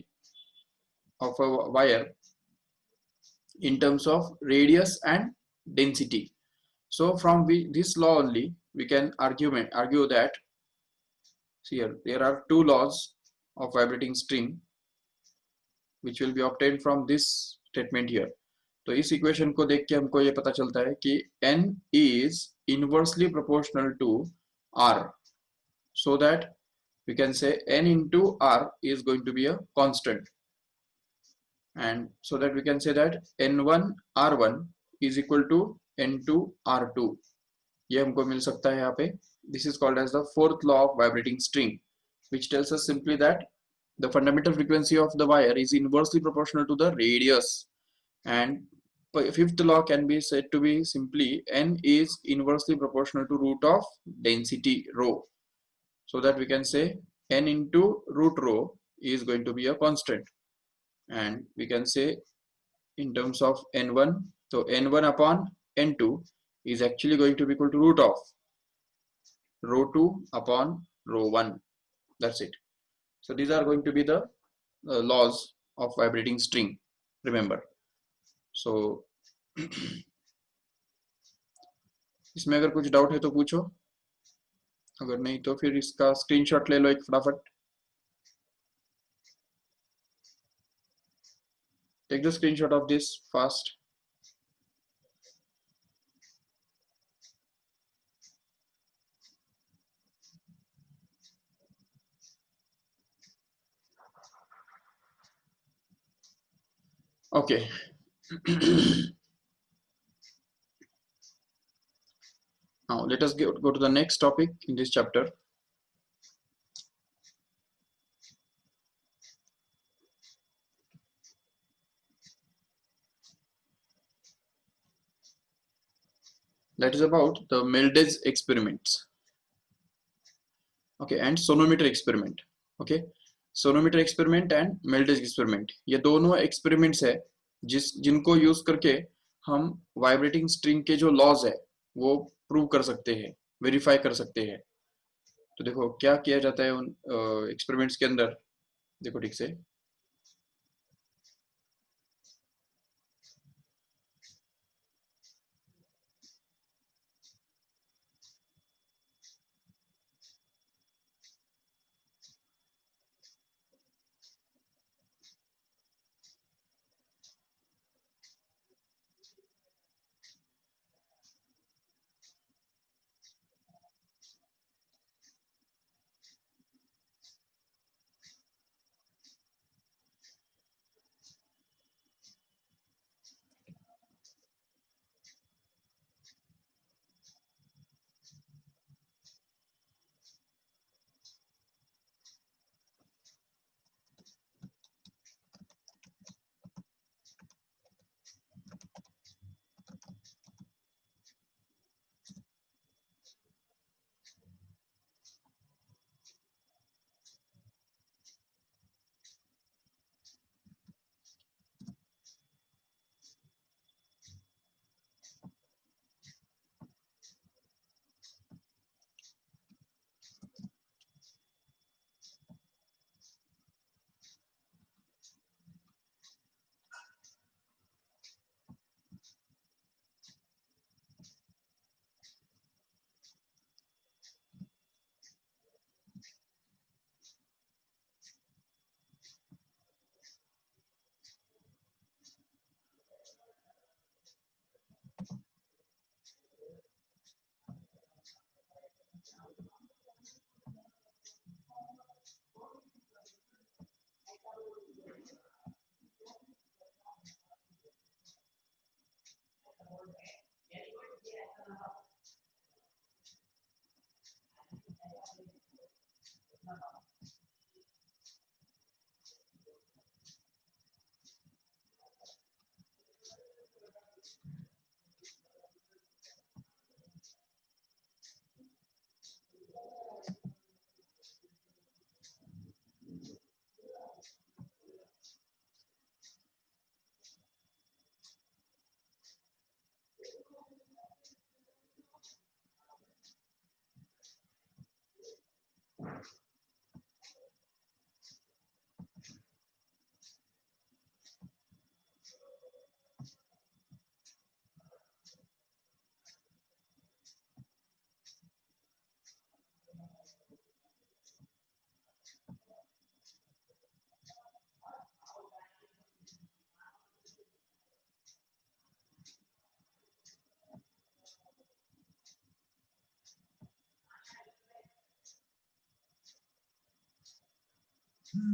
[SPEAKER 1] of a wire in terms of radius and density. So from this law only we can argue that, see here there are two laws of vibrating string which will be obtained from this statement here. तो इस इक्वेशन को देख के हमको ये पता चलता है कि n is inversely proportional to r, so that we can say n into r is going to be a constant, and so that we can say that n1 r1 is equal to n2 r2, ये हमको मिल सकता है यहाँ पे। This is called as the fourth law of vibrating string, which tells us simply that the fundamental frequency of the wire is inversely proportional to the radius, and fifth law can be said to be simply n is inversely proportional to root of density rho, so that we can say n into root rho is going to be a constant, and we can say in terms of n1, so n1 upon n2 is actually going to be equal to root of rho 2 upon rho 1, that's it. So these are going to be the laws of vibrating string, remember. So इसमें अगर कुछ डाउट है तो पूछो, अगर नहीं तो फिर इसका स्क्रीनशॉट ले लो एक फटाफट। Take the screenshot of this fast. Okay. Now let us go to the next topic in this chapter. That is about the Meldez experiments. Okay, and sonometer experiment. Okay, sonometer experiment and Melde's experiment, ये दोनों एक्सपेरिमेंट्स है जिनको यूज करके हम वाइब्रेटिंग स्ट्रिंग के जो लॉज है वो प्रूव कर सकते हैं, वेरीफाई कर सकते हैं। तो देखो क्या किया जाता है उन एक्सपेरिमेंट्स के अंदर, देखो ठीक से। ओके,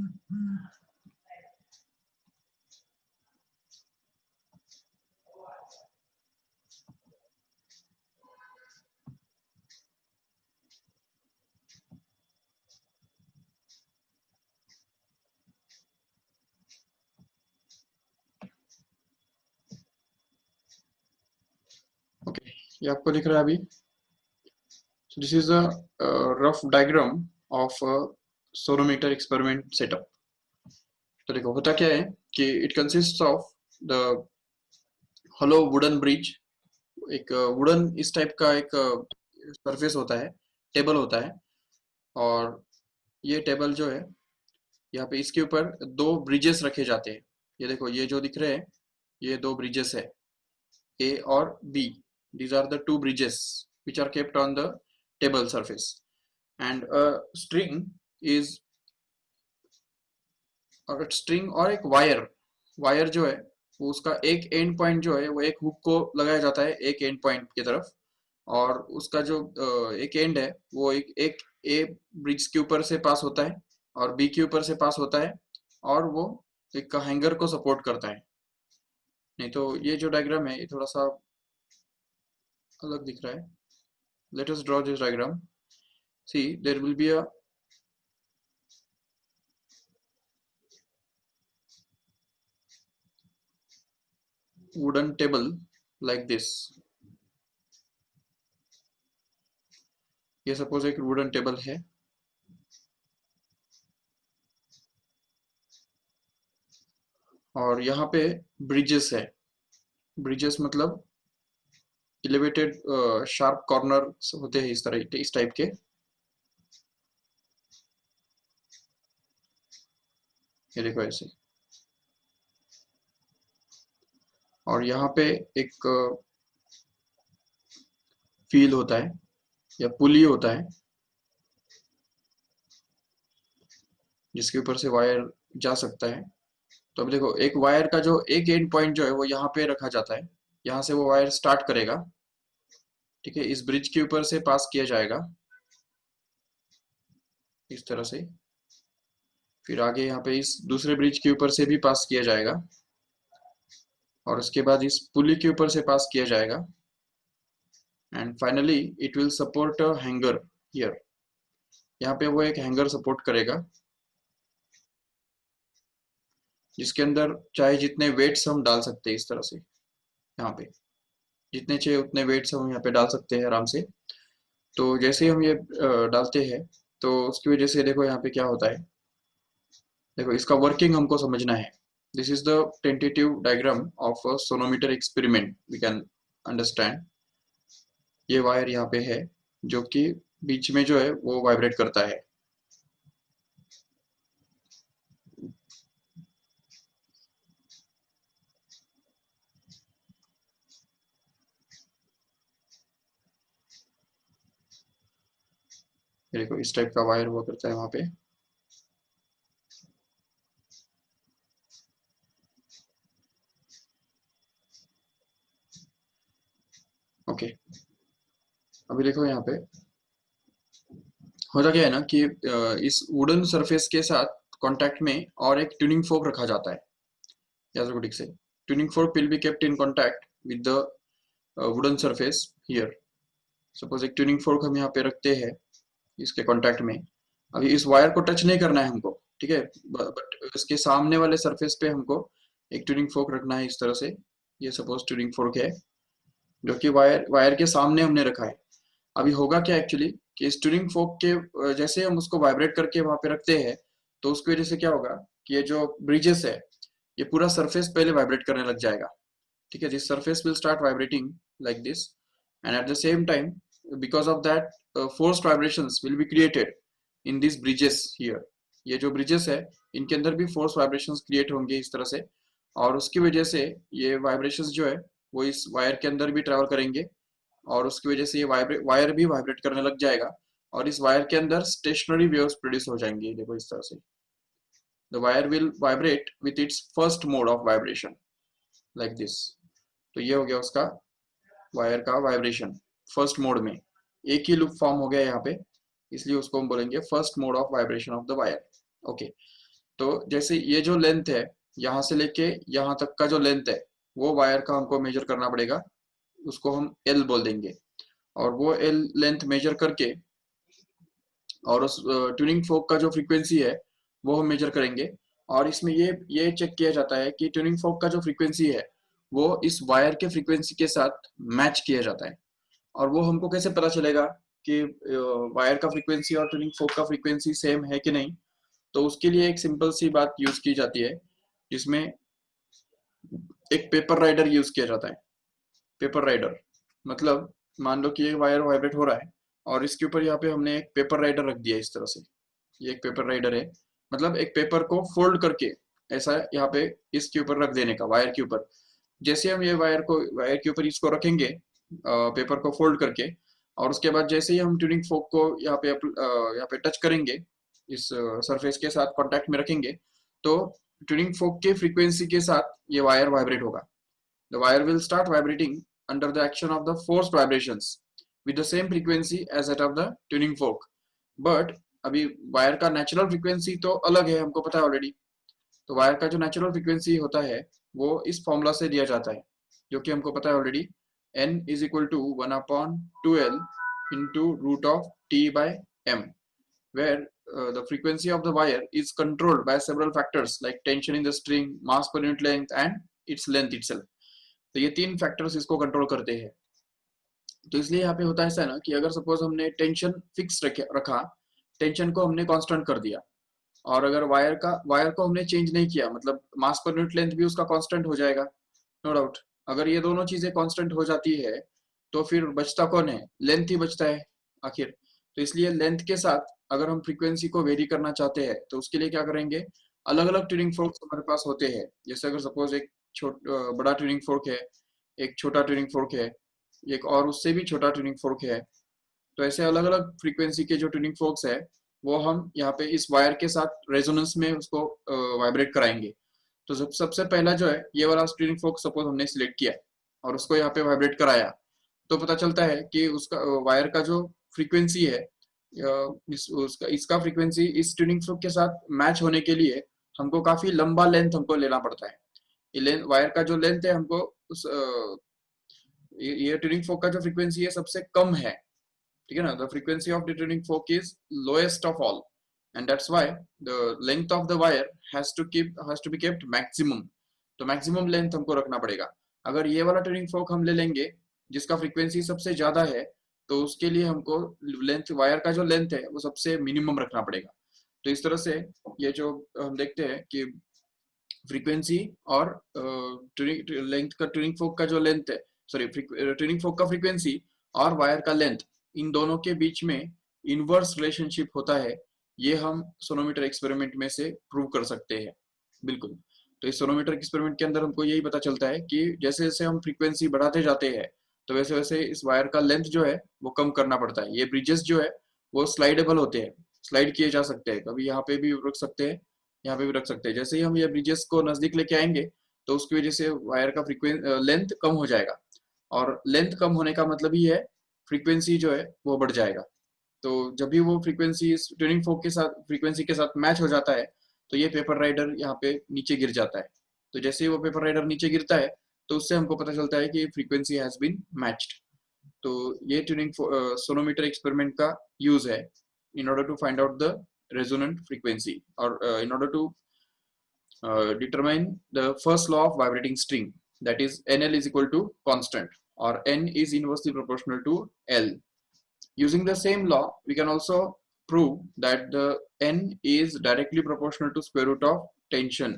[SPEAKER 1] ये आपको दिख रहा है अभी। So this is a rough diagram of a sonometer experiment setup. तो देखो होता क्या है कि it consists of the hollow wooden bridge, एक वुडन इस टाइप का एक सरफेस होता है, टेबल होता है। और ये टेबल जो है, यहाँ पे इसके ऊपर दो ब्रिजेस रखे जाते हैं। ये देखो, ये जो दिख रहे हैं, ये दो ब्रिजेस है, A और B. These are the two bridges which are kept on the table surface. And a string is, और स्ट्रिंग और एक वायर, वायर जो है वो उसका एक एंड पॉइंट जो है वो एक हुक को लगाया जाता है एक एंड पॉइंट की तरफ। और उसका जो एक एंड है वो एक ए ब्रिज के ऊपर से पास होता है और बी के ऊपर से पास होता है, और वो एक हैंगर को सपोर्ट करता है। नहीं तो ये जो डायग्राम है ये थोड़ा सा अलग दिख रहा है। Let us draw this diagram. See there will be a wooden table like this. ये सपोज एक वुडन टेबल है, और यहाँ पे ब्रिजेस है। ब्रिजेस मतलब एलिवेटेड शार्प कॉर्नर होते हैं इस टाइप के। ये देखो ऐसे। और यहाँ पे एक फील होता है या पुली होता है जिसके ऊपर से वायर जा सकता है। तो अब देखो, एक वायर का जो एक एंड पॉइंट जो है वो यहाँ पे रखा जाता है, यहाँ से वो वायर स्टार्ट करेगा, ठीक है, इस ब्रिज के ऊपर से पास किया जाएगा इस तरह से। फिर आगे यहाँ पे इस दूसरे ब्रिज के ऊपर से भी पास किया जाएगा, और उसके बाद इस पुली के ऊपर से पास किया जाएगा। And finally it will support a hanger here. यहाँ पे वो एक हैंगर सपोर्ट करेगा जिसके अंदर चाहे जितने वेट्स हम डाल सकते हैं इस तरह से। यहाँ पे जितने चाहिए उतने वेट्स हम यहाँ पे डाल सकते हैं आराम से। तो जैसे ही हम ये डालते हैं तो उसकी वजह से देखो यहाँ पे क्या होता है। देखो, इसका वर्किंग हमको समझना है। This is the tentative diagram of a sonometer experiment, we can understand. ये वायर यहाँ पे है जो कि बीच में जो है वो वाइब्रेट करता है। ये देखो, इस टाइप का वायर हुआ करता है वहां पे। ओके, अभी देखो यहाँ पे होता क्या है ना कि इस वुडन सरफेस के साथ कांटेक्ट में और एक ट्यूनिंग फोर्क रखा जाता है। याद रखो ठीक से, tuning fork will be kept in contact with the wooden surface here. Suppose एक ट्यूनिंग फोर्क हम यहाँ पे रखते हैं इसके कांटेक्ट में। अभी इस वायर को टच नहीं करना है हमको, ठीक है, बट इसके सामने वाले सरफेस पे हमको एक ट्यूनिंग फोर्क रखना है इस तरह से। ये सपोज ट्यूनिंग फोर्क है जो कि वायर वायर के सामने हमने रखा है। अभी होगा क्या एक्चुअली कि स्टूरिंग फोक के जैसे हम उसको वाइब्रेट करके वहां पे रखते हैं तो उसकी वजह से क्या होगा कि ये जो ब्रिजेस है ये पूरा सरफेस पहले वाइब्रेट करने लग जाएगा। ठीक है, this surface will start vibrating like this, and at the same time because of that forced vibrations will be created in this bridges here. ये जो ब्रिजेस है इनके अंदर भी फोर्स वाइब्रेशंस क्रिएट होंगे इस तरह से, और उसकी वजह से ये वाइब्रेशंस जो है वो इस वायर के अंदर भी ट्रेवल करेंगे, और उसकी वजह से ये वायर भी वाइब्रेट करने लग जाएगा, और इस वायर के अंदर स्टेशनरी वेव्स प्रोड्यूस हो जाएंगी। देखो इस तरह से the wire will vibrate with its first mode of vibration like this. तो ये हो गया उसका वायर का वाइब्रेशन फर्स्ट मोड में। एक ही लूप फॉर्म हो गया यहाँ पे, इसलिए उसको हम बोलेंगे first mode of vibration of the wire. Okay, तो जैसे ये जो लेंथ है, यहाँ से लेके यहाँ तक का जो लेंथ है, वो वायर का हमको मेजर करना पड़ेगा, उसको हम एल बोल देंगे। और वो एल लेंथ मेजर करके और उस ट्यूनिंग फोक का जो फ्रीक्वेंसी है वो हम मेजर करेंगे। और इसमें ये चेक किया जाता है कि ट्यूनिंग फोक का जो फ्रीक्वेंसी है वो इस वायर के फ्रीक्वेंसी के साथ मैच किया जाता है। और वो हमको कैसे पता चलेगा कि वायर का फ्रीक्वेंसी और ट्यूनिंग फोक का फ्रीक्वेंसी सेम है कि नहीं? तो उसके लिए एक सिंपल सी बात यूज की जाती है, जिसमें एक पेपर राइडर यूज किया जाता है। पेपर राइडर मतलब, मान लो कि ये वायर वाइब्रेट हो रहा है और इसके ऊपर यहाँ पे हमने एक पेपर राइडर रख दिया इस तरह से। ये एक पेपर राइडर है, मतलब एक पेपर को फोल्ड करके ऐसा यहाँ पे इसके ऊपर रख देने का, वायर के ऊपर। जैसे हम ये वायर के ऊपर इसको रखेंगे, पेपर को फोल्ड करके, और उसके बाद जैसे ही हम ट्यूनिंग फोक को यहाँ पे टच करेंगे, इस सरफेस के साथ कांटेक्ट में रखेंगे, तो ट्यूनिंग फोक के फ्रीक्वेंसी के साथ ये वायर वाइब्रेट होगा। The wire will start vibrating under the action of the forced vibrations with the same frequency as that of the tuning fork. But अभी वायर का नेचुरल फ्रीक्वेंसी तो अलग है, हमको पता है ऑलरेडी। तो वायर का जो नेचुरल फ्रीक्वेंसी होता है वो इस फॉर्मूला से दिया जाता है, जो कि हमको पता है already. n is equal to 1/2l into root of t by m, where the frequency of the wire is controlled by several factors like tension in the string, mass per unit length, and its length itself. तो ये तीन फैक्टर्स इसको कंट्रोल करते हैं। तो इसलिए यहाँ पे होता है ऐसा ना कि अगर सपोज हमने टेंशन फिक्स रखा, टेंशन को हमने कांस्टेंट कर दिया, और अगर वायर को हमने चेंज नहीं किया, मतलब मास पर यूनिट लेंथ भी उसका कांस्टेंट हो जाएगा, नो डाउट। अगर ये दोनों चीजें कांस्टेंट हो जाती है तो फिर बचता कौन है? लेंथ ही बचता है आखिर। तो इसलिए लेंथ के साथ अगर हम फ्रीक्वेंसी को वेरी करना चाहते हैं तो उसके लिए क्या करेंगे, अलग अलग ट्यूनिंग फोर्क्स हमारे पास होते हैं। जैसे अगर सपोज एक बड़ा ट्यूनिंग फोर्क है, एक छोटा ट्यूनिंग फोर्क है, एक और उससे भी छोटा ट्यूनिंग फोर्क है। तो ऐसे अलग अलग फ्रीक्वेंसी के जो ट्यूनिंग फोर्क्स है वो हम यहाँ पे इस वायर के साथ रेजोनेंस में उसको वाइब्रेट कराएंगे। तो सबसे पहला जो है ये वाला ट्यूनिंग फोर्क सपोज हमने सिलेक्ट किया और उसको यहाँ पे वाइब्रेट कराया, तो पता चलता है कि उसका वायर का जो फ्रीक्वेंसी है, इसका फ्रीक्वेंसी इस ट्यूनिंग फोर्क के साथ मैच होने के लिए हमको काफी लंबा लेंथ हमको लेना पड़ता है। ये वायर का जो लेंथ है हमको उस ये ट्यूनिंग फोक का जो फ्रीक्वेंसी है सबसे कम है, ठीक है ना। The frequency of the tuning fork is lowest of all, and that's why the length of the wire has to be kept maximum. तो मैक्सिमम लेंथ हमको रखना पड़ेगा। अगर ये वाला ट्यूनिंग फोक हम ले लेंगे जिसका फ्रीक्वेंसी सबसे ज्यादा है, तो उसके लिए हमको लेंथ, वायर का जो लेंथ है वो सबसे मिनिमम रखना पड़ेगा। तो इस तरह से ये जो हम देखते हैं कि फ्रीक्वेंसी और लेंथ का, ट्यूनिंग फोक का जो लेंथ है, सॉरी ट्यूनिंग फोक का फ्रीक्वेंसी और वायर का लेंथ, इन दोनों के बीच में इनवर्स रिलेशनशिप होता है। ये हम सोनोमीटर एक्सपेरिमेंट में से प्रूव कर सकते हैं, बिल्कुल। तो इस सोनोमीटर एक्सपेरिमेंट के अंदर हमको यही पता चलता है कि जैसे जैसे हम फ्रीक्वेंसी बढ़ाते जाते हैं तो वैसे वैसे इस वायर का लेंथ जो है वो कम करना पड़ता है। ये ब्रिजेस जो है वो स्लाइडेबल होते हैं, स्लाइड किए जा सकते हैं, कभी यहाँ पे भी रख सकते हैं, यहाँ पे भी रख सकते हैं। जैसे ही हम ये ब्रिजेस को नजदीक लेके आएंगे तो उसकी वजह से वायर का लेंथ कम हो जाएगा, और लेंथ कम होने का मतलब ही है फ्रीक्वेंसी जो है वो बढ़ जाएगा। तो जब भी वो फ्रीक्वेंसी इस ट्यूनिंग फोक के साथ फ्रीक्वेंसी के साथ मैच हो जाता है तो ये पेपर राइडर यहाँ पे नीचे गिर जाता है। तो जैसे ही वो पेपर राइडर नीचे गिरता है तो उससे हमको पता चलता है कि फ्रीक्वेंसी हैज बीन मैच्ड। तो ये ट्यूनिंग सोनोमीटर एक्सपेरिमेंट का यूज है in order to find out the resonant frequency, or in order to determine the first law of vibrating string, that is NL is equal to constant, or N is inversely proportional to L. Using the same law, we can also prove that the N is directly proportional to square root of tension.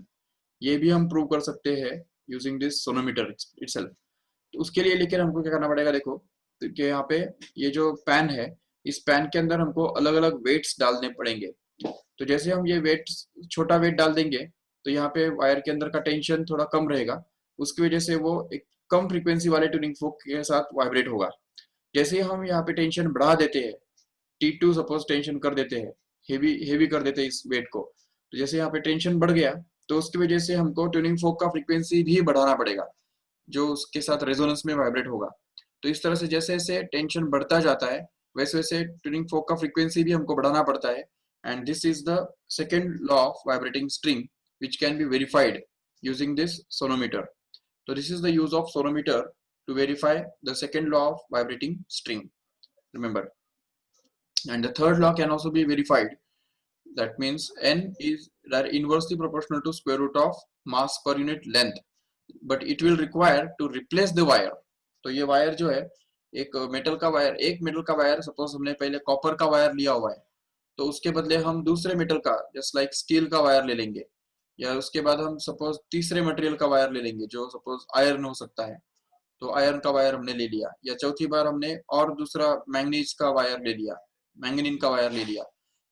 [SPEAKER 1] ये भी हम प्रूव कर सकते हैं using this sonometer itself. तो उसके लिए लेकर हमको क्या करना पड़ेगा, देखो तो कि यहाँ पे ये जो पैन है, इस पैन के अंदर हमको अलग अलग वेट्स डालने पड़ेंगे। तो जैसे हम ये वेट, छोटा वेट डाल देंगे तो यहाँ पे वायर के अंदर का टेंशन थोड़ा कम रहेगा, उसकी वजह से वो एक कम फ्रीक्वेंसी वाले ट्यूनिंग फोक के साथ वाइब्रेट होगा। जैसे ही हम यहाँ पे टेंशन बढ़ा देते हैं, T2 सपोज टेंशन कर देते हैं, हेवी कर देते हैं इस वेट को, तो जैसे यहाँ पे टेंशन बढ़ गया तो उसकी वजह से हमको ट्यूनिंग फोक का फ्रीक्वेंसी भी बढ़ाना पड़ेगा जो उसके साथ रेजोनेंस में वाइब्रेट होगा। तो इस तरह से जैसे जैसे टेंशन बढ़ता जाता है वैसे वैसे ट्यूनिंग फोक का फ्रीक्वेंसी भी हमको बढ़ाना पड़ता है, and this is the second law of vibrating string which can be verified using this sonometer. So this is the use of sonometer to verify the second law of vibrating string, remember. And the third law can also be verified. That means n is inversely proportional to square root of mass per unit length, but it will require to replace the wire. तो ये वायर जो है, एक मेटल का वायर सपोज हमने पहले कॉपर का वायर लिया हुआ है, तो उसके बदले हम दूसरे मेटल का जस्ट लाइक स्टील का वायर ले लेंगे, या उसके बाद हम सपोज तीसरे मटेरियल का वायर ले लेंगे जो सपोज आयरन हो सकता है, तो आयरन का वायर हमने ले लिया, या चौथी बार हमने और दूसरा मैंगनीज का वायर ले लिया, मैंगनीन का वायर ले लिया।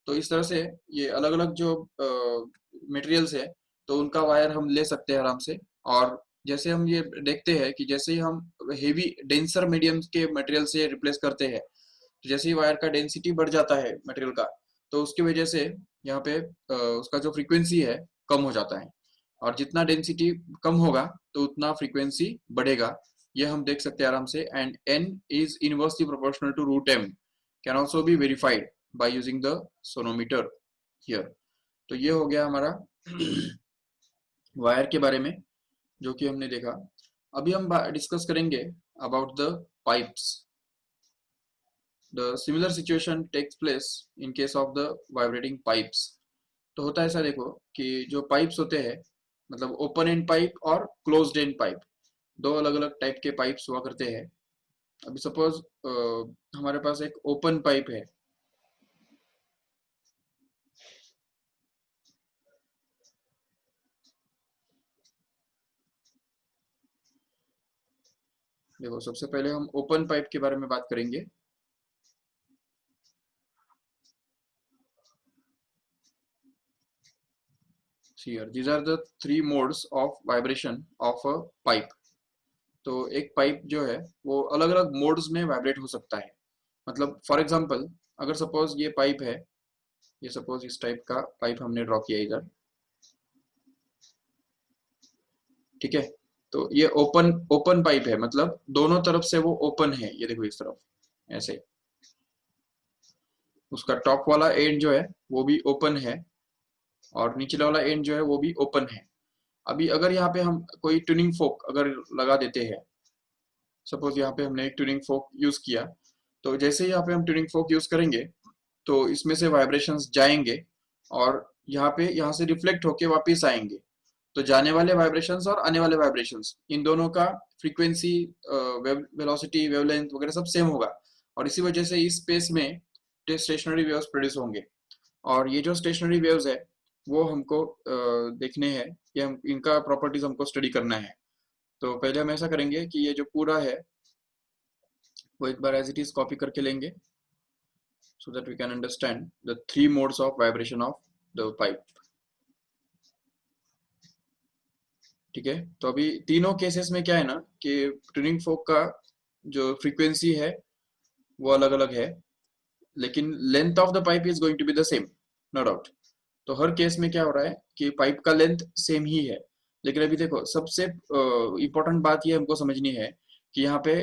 [SPEAKER 1] तो इस तरह से ये अलग अलग जो मटेरियल्स है तो उनका वायर हम ले सकते हैं आराम से। और जैसे हम ये देखते हैं कि जैसे ही हम हेवी डेंसर मीडियम के मटेरियल से रिप्लेस करते हैं, तो जैसे ही वायर का डेंसिटी बढ़ जाता है मटेरियल का, तो उसकी वजह से यहाँ पे उसका जो फ्रीक्वेंसी है कम हो जाता है, और जितना डेंसिटी कम होगा तो उतना फ्रीक्वेंसी बढ़ेगा, ये हम देख सकते हैं आराम से। And n is inversely proportional to root m can also be verified by using the sonometer here। तो ये हो गया हमारा वायर के बारे में जो कि हमने देखा। अभी हम डिस्कस करेंगे about the pipes. The similar situation takes place in case of the vibrating pipes. तो होता है ऐसा, देखो कि जो पाइप्स होते हैं, मतलब ओपन एंड पाइप और क्लोज्ड एंड पाइप, दो अलग अलग टाइप के पाइप्स हुआ करते हैं। अभी सपोज हमारे पास एक ओपन पाइप है, देखो सबसे पहले हम ओपन पाइप के बारे में बात करेंगे। Here these are the three modes of vibration of a pipe। तो एक पाइप जो है वो अलग अलग मोड्स में वाइब्रेट हो सकता है। मतलब फॉर एग्जांपल अगर सपोज ये पाइप है, ये सपोज इस टाइप का पाइप हमने ड्रॉ किया इधर, ठीक है। तो ये ओपन पाइप है, मतलब दोनों तरफ से वो ओपन है, ये देखो इस तरफ ऐसे, उसका टॉप वाला एंड जो है वो भी ओपन है और नीचे वाला एंड जो है वो भी ओपन है। अभी अगर यहाँ पे हम कोई ट्यूनिंग फोक अगर लगा देते हैं, सपोज यहाँ पे हमने एक ट्यूनिंग फोक यूज किया, तो जैसे ही यहाँ पे हम ट्यूनिंग फोक यूज करेंगे तो इसमें से वाइब्रेशंस जाएंगे और यहाँ से रिफ्लेक्ट होके वापस आएंगे। तो जाने वाले वाइब्रेशंस और आने वाले वाइब्रेशंस, इन दोनों का फ्रीक्वेंसी, वेलोसिटी, वेवलेंथ वगैरह सब सेम होगा, और इसी वजह से इस स्पेस में स्टेशनरी वेव्स प्रोड्यूस होंगे। और ये जो स्टेशनरी वेव्स है वो हमको देखने हैं, ये हम इनका प्रॉपर्टीज हमको स्टडी करना है। तो पहले हम ऐसा करेंगे कि ये जो पूरा है वो एक बार एज इट इज कॉपी करके लेंगे, so that we can understand the three modes of vibration of the pipe। ठीक है, तो अभी तीनों केसेस में क्या है ना कि ट्यूनिंग फोक का जो फ्रीक्वेंसी है वो अलग अलग है, लेकिन length of the pipe is going to be the same, no doubt. तो हर केस में क्या हो रहा है कि पाइप का लेंथ सेम ही है। लेकिन अभी देखो सबसे इंपॉर्टेंट बात ये हमको समझनी है कि यहाँ पे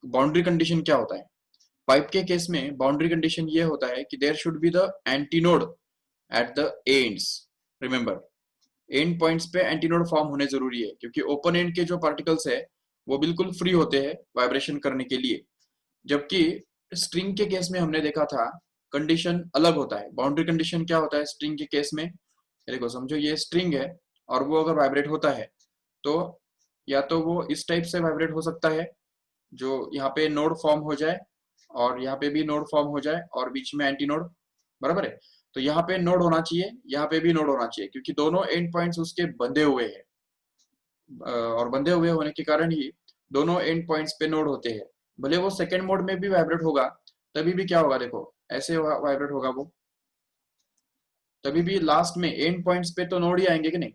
[SPEAKER 1] बाउंड्री कंडीशन क्या होता है। पाइप के केस में बाउंड्री कंडीशन ये होता है कि there should be the antinode at the ends. Remember, and points पे एंटीनोड फॉर्म होने जरूरी है, क्योंकि ओपन एंड के जो पार्टिकल्स है वो बिल्कुल फ्री होते हैं वाइब्रेशन करने के लिए। जबकि स्ट्रिंग के केस में हमने देखा था कंडीशन अलग होता है। बाउंड्री कंडीशन क्या होता है स्ट्रिंग के केस में, देखो समझो ये स्ट्रिंग है और वो अगर वाइब्रेट होता है तो या तो वो इस टाइप से वाइब्रेट हो सकता है जो यहाँ पे नोड फॉर्म हो जाए और यहाँ पे भी नोड फॉर्म हो जाए और बीच में एंटी नोड, बराबर है। तो यहाँ पे नोड होना चाहिए, यहाँ पे भी नोड होना चाहिए, क्योंकि दोनों एंड पॉइंट्स उसके बंधे हुए हैं, और बंधे हुए होने के कारण ही दोनों एंड पॉइंट्स पे नोड होते हैं। भले वो सेकेंड मोड में भी वाइब्रेट होगा तभी भी क्या होगा, देखो ऐसे वाइब्रेट होगा वो, तभी भी लास्ट में एंड पॉइंट्स पे तो नोड ही आएंगे कि नहीं।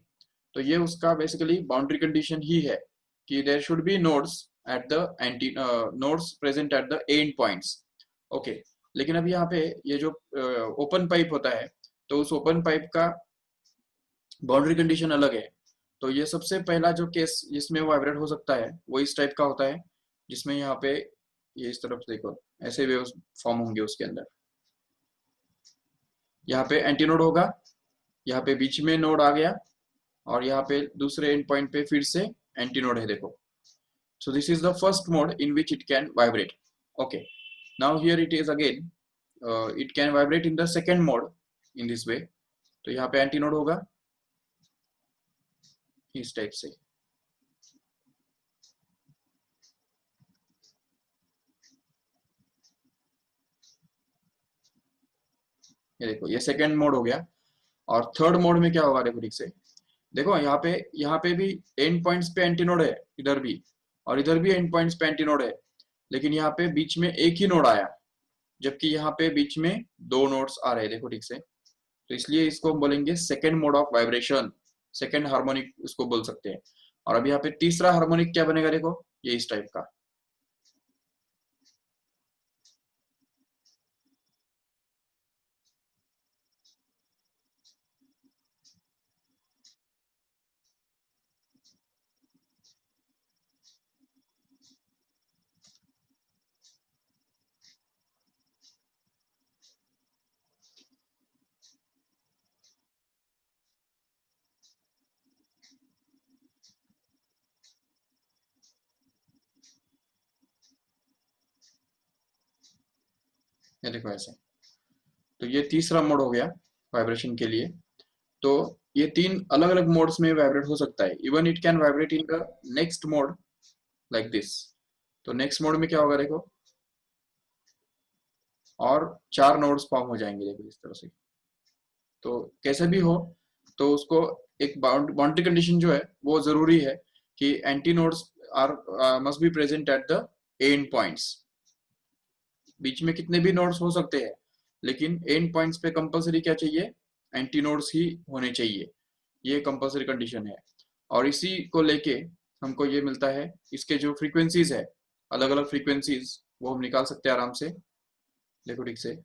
[SPEAKER 1] तो ये उसका बेसिकली बाउंड्री कंडीशन ही है कि there should be nodes at the antinodes present at the end points. Okay, लेकिन अभी यहाँ पे ये जो ओपन पाइप होता है तो उस ओपन पाइप का बाउंड्री कंडीशन अलग है। तो ये सबसे पहला जो केस जिसमें वाइब्रेट हो सकता है वो इस टाइप का होता है, जिसमें यहाँ पे ये इस तरफ देखो ऐसे वेव्स फॉर्म होंगे उसके अंदर। यहाँ पे एंटी नोड होगा, यहाँ पे बीच में नोड आ गया, और यहाँ पे दूसरे एंड पॉइंट पे फिर से एंटी नोड है, देखो। So this is the first mode in which it can vibrate. Okay. Now here it is again. It can vibrate in the second mode in this way. तो यहाँ पे एंटी नोड होगा इस टाइप से। ये देखो, ये सेकंड मोड हो गया। और थर्ड मोड में क्या होगा, देखो ठीक से। देखो यहाँ पे भी एंड पॉइंट्स पे एंटी नोड है, इधर भी और इधर भी एंड पॉइंट्स पे एंटी नोड है, लेकिन यहाँ पे बीच में एक ही नोड आया, जबकि यहाँ पे बीच में दो नोड्स आ रहे हैं, देखो ठीक से। तो इसलिए इसको हम बोलेंगे second mode of vibration, second harmonic इसको बोल सकते हैं। और अभी यहाँ पे तीसरा हार्मोनिक क्या बनेगा, देखो ये इस टाइप का। ये देखो ऐसे। तो ये तीसरा मोड हो गया वाइब्रेशन के लिए। तो ये तीन अलग अलग मोड्स में वाइब्रेट हो सकता है। Even it can vibrate in the next mode like this. तो नेक्स्ट मोड में क्या होगा, देखो, और चार नोड्स फॉर्म हो जाएंगे, देखो इस तरह से। तो कैसे भी हो, तो उसको एक बाउंड्री कंडीशन जो है वो जरूरी है कि antinodes are must be present at the end points. बीच में कितने भी नोड्स हो सकते हैं, लेकिन एंड पॉइंट्स पे कंपलसरी क्या चाहिए, एंटी नोड्स ही होने चाहिए। ये कंपलसरी कंडीशन है। और इसी को लेके हमको ये मिलता है, इसके जो फ्रीक्वेंसीज है, अलग अलग फ्रीक्वेंसीज, वो हम निकाल सकते हैं आराम से, देखो ठीक से।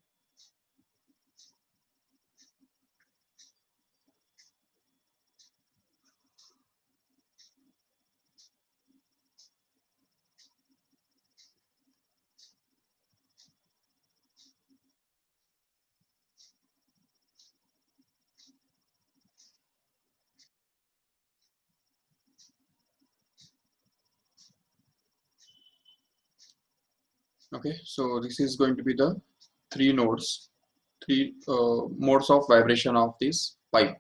[SPEAKER 1] Okay, so this is going to be the three nodes, three modes of vibration of this pipe.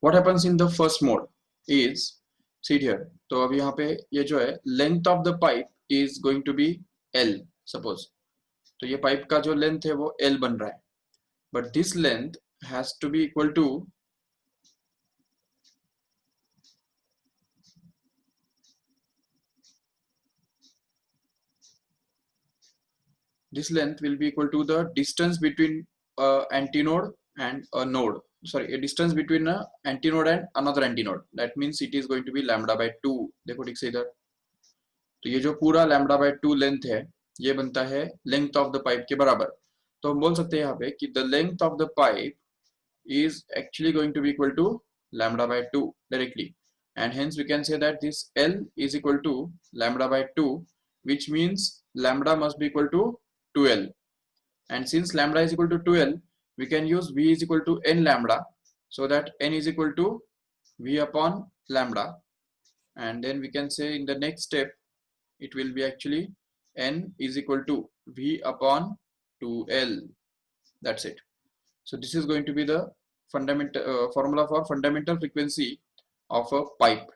[SPEAKER 1] What happens in the first mode is, see here, तो अभी यहाँ पे ये जो है length of the pipe is going to be L suppose। तो ये पाइप का जो लेंथ है वो L बन रहा है, but this length has to be equal to this length will be equal to the distance between antinode and a node, sorry, a distance between a antinode and another antinode, that means it is going to be lambda by 2। देखो ठीक से इधर, तो ये जो पूरा लैम्बडा बाय 2 लेंथ है, ये बनता है लेंथ ऑफ द पाइप के बराबर। तो हम बोल सकते हैं यहाँ पे कि the length of the pipe is actually going to be equal to lambda by 2 directly, and hence we can say that this L is equal to lambda by 2, which means lambda must be equal to 2L, and since lambda is equal to 2L, we can use V is equal to n lambda, so that n is equal to V upon lambda, and then we can say in the next step it will be actually n is equal to V upon 2L, that's it। So this is going to be the fundamental formula for fundamental frequency of a pipe।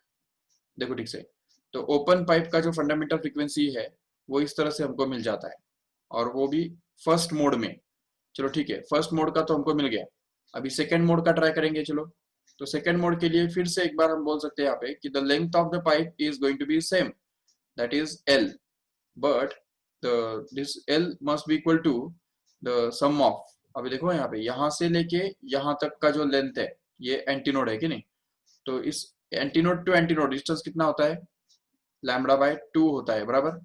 [SPEAKER 1] देखो ठीक से, तो ओपन पाइप का जो फंडामेंटल फ्रीक्वेंसी है वो इस तरह से हमको मिल जाता है, और वो भी फर्स्ट मोड में। चलो ठीक है, फर्स्ट मोड का तो हमको मिल गया, अभी सेकेंड मोड का ट्राई करेंगे। चलो, तो सेकेंड मोड के लिए फिर से एक बार हम बोल सकते हैं यहाँ पे कि the length of the pipe is going to be same, that is L, but this L must be equal to the sum of, अभी देखो यहाँ पे यहाँ से लेके यहाँ तक का जो लेंथ है ये एंटीनोड है कि नहीं, तो इस एंटीनोड टू एंटीनोड डिस्टेंस कितना होता है, लैम्बडा बाय 2 होता है, बराबर।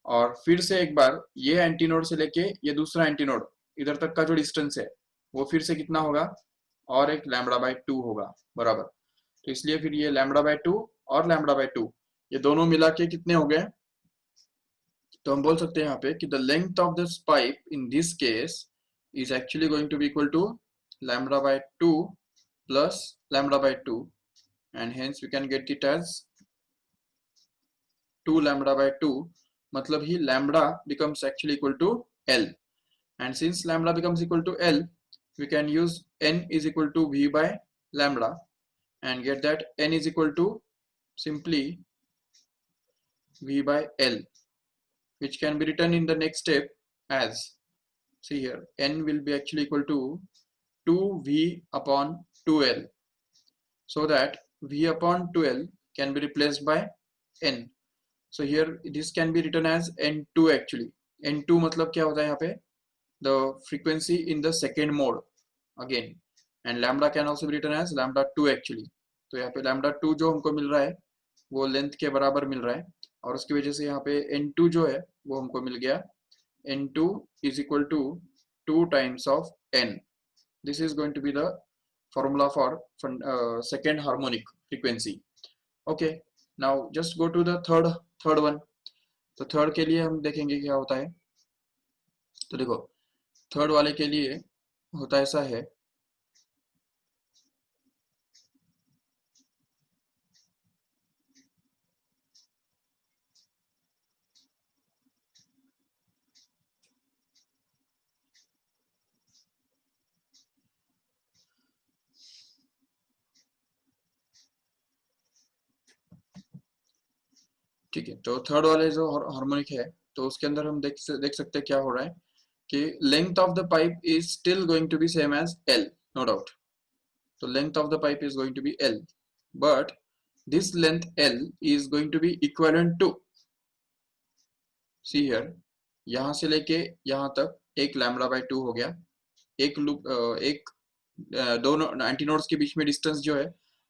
[SPEAKER 1] और फिर से एक बार ये एंटीनोड से लेके ये दूसरा एंटीनोड इधर तक का जो डिस्टेंस है वो फिर से कितना होगा, और एक लैम्बडा बाय 2 होगा, बराबर। तो इसलिए फिर ये लैम्बडा बाय 2 और लैम्बडा बाय 2 ये दोनों मिला के कितने हो गए, तो हम बोल सकते हैं यहाँ पे कि the length of this pipe in this case is actually going to be equal to lambda by 2 plus lambda by 2, and hence we can get it as 2 lambda by 2. मतलब ही lambda becomes actually equal to L, and since lambda becomes equal to L, we can use n is equal to V by lambda and get that n is equal to simply V by L, which can be written in the next step as, see here, n will be actually equal to 2V upon 2L, so that V upon 2L can be replaced by n. So here this can be written as n2 actually. n2 मतलब क्या होता है यहाँ पे, the frequency in the second mode again, and lambda can also be written as lambda 2 actually. तो यहाँ पे lambda 2 जो हमको मिल रहा है वो लेंथ के बराबर मिल रहा है, और उसकी वजह से यहाँ पे n2 जो है वो हमको मिल गया n2 is equal to 2 times of n. This is going to be the formula for second harmonic frequency. Okay, now just go to the third one. तो थर्ड के लिए हम देखेंगे क्या होता है. तो देखो थर्ड वाले के लिए होता ऐसा है, ठीक है. तो थर्ड वाले जो हार्मोनिक है तो उसके अंदर हम देख सकते हैं क्या हो रहा है कि length of the pipe is still going to be same as L, no doubt. तो length of the pipe is going to be L, but this length L is going to be equivalent to, see here, यहां से लेके यहां तक एक लैम्बडा बाय 2 हो गया. एक लूप एक दोनों एंटीनोड्स के बीच में डिस्टेंस जो है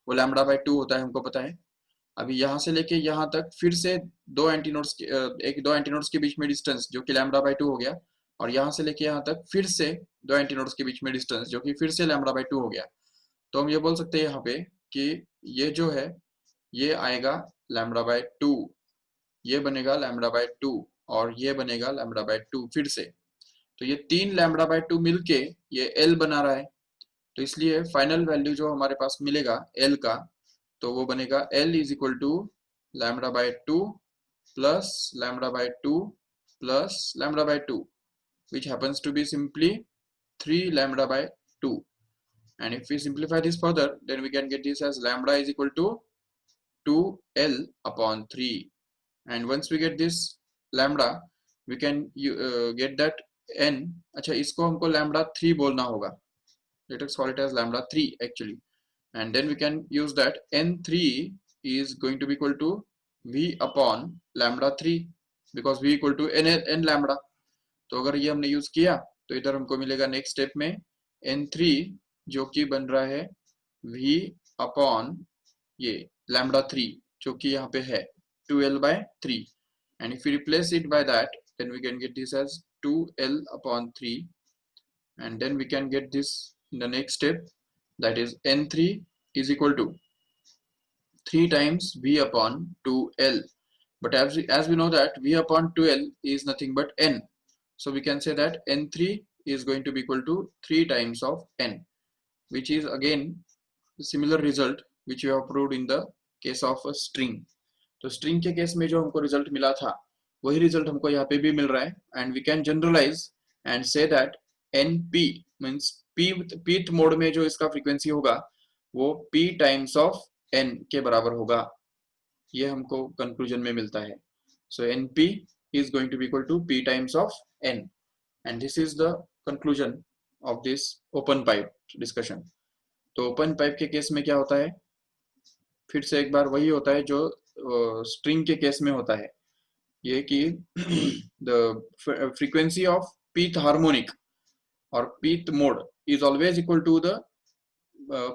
[SPEAKER 1] वो लैम्बडा बाय 2 होता है, हमको पता है. अभी यहां से लेके यहां तक फिर से दो एंटीनोड्स के बीच में डिस्टेंस जो कि लैम्बडा बाय 2 हो गया, और यहां से लेके यहां तक फिर से दो एंटीनोड्स के बीच में डिस्टेंस जो कि फिर से लैम्बडा बाय 2 हो गया. तो हम ये बोल सकते हैं यहाँ पे कि ये जो है ये आएगा लैम्बडा बाय 2, ये बनेगा लैम्बडा बाय 2, और ये बनेगा लैम्बडा बाय 2 फिर से. तो ये तीन लैम्बडा बाय 2 मिलके ये L बना रहा है. तो इसलिए फाइनल वैल्यू जो हमारे पास मिलेगा L का, तो वो बनेगा L is equal to lambda by 2 plus lambda by 2 plus lambda by 2, which happens to be simply 3 lambda by 2. And if we simplify this further, then we can get this as lambda is equal to 2L upon 3. And once we get this lambda, we can get that n. अच्छा, इसको हमको lambda 3 बोलना होगा. Let us call it as lambda 3 actually. And then we can use that n3 is going to be equal to V upon lambda 3, because V equal to n lambda. तो अगर ये हमने यूज किया तो इधर हमको मिलेगा नेक्स्ट स्टेप में n3 जो कि बन रहा है V अपॉन ये लैम्बडा 3 जो कि यहाँ पे है 2L by 3, and if we replace it by that, then we can get this as 2L upon 3, and then we can get this in the next step, that is n3 is equal to 3 times V upon 2L. But as we know that V upon 2L is nothing but n, so we can say that n3 is going to be equal to 3 times of n, which is again similar result which we have proved in the case of a string. तो string के केस में जो हमको रिजल्ट मिला था वही रिजल्ट हमको यहाँ पे भी मिल रहा है, and we can generalize and say that np means pth mode में जो इसका फ्रीक्वेंसी होगा वो p टाइम्स ऑफ n के बराबर होगा. ये हमको कंक्लूजन में मिलता है. So np is going to be equal to p times of n, and this is the conclusion of this open pipe discussion. तो ओपन पाइप के केस में क्या होता है, फिर से एक बार वही होता है जो स्ट्रिंग के केस में होता है, ये कि the frequency of pth harmonic और pth mode is always equal to the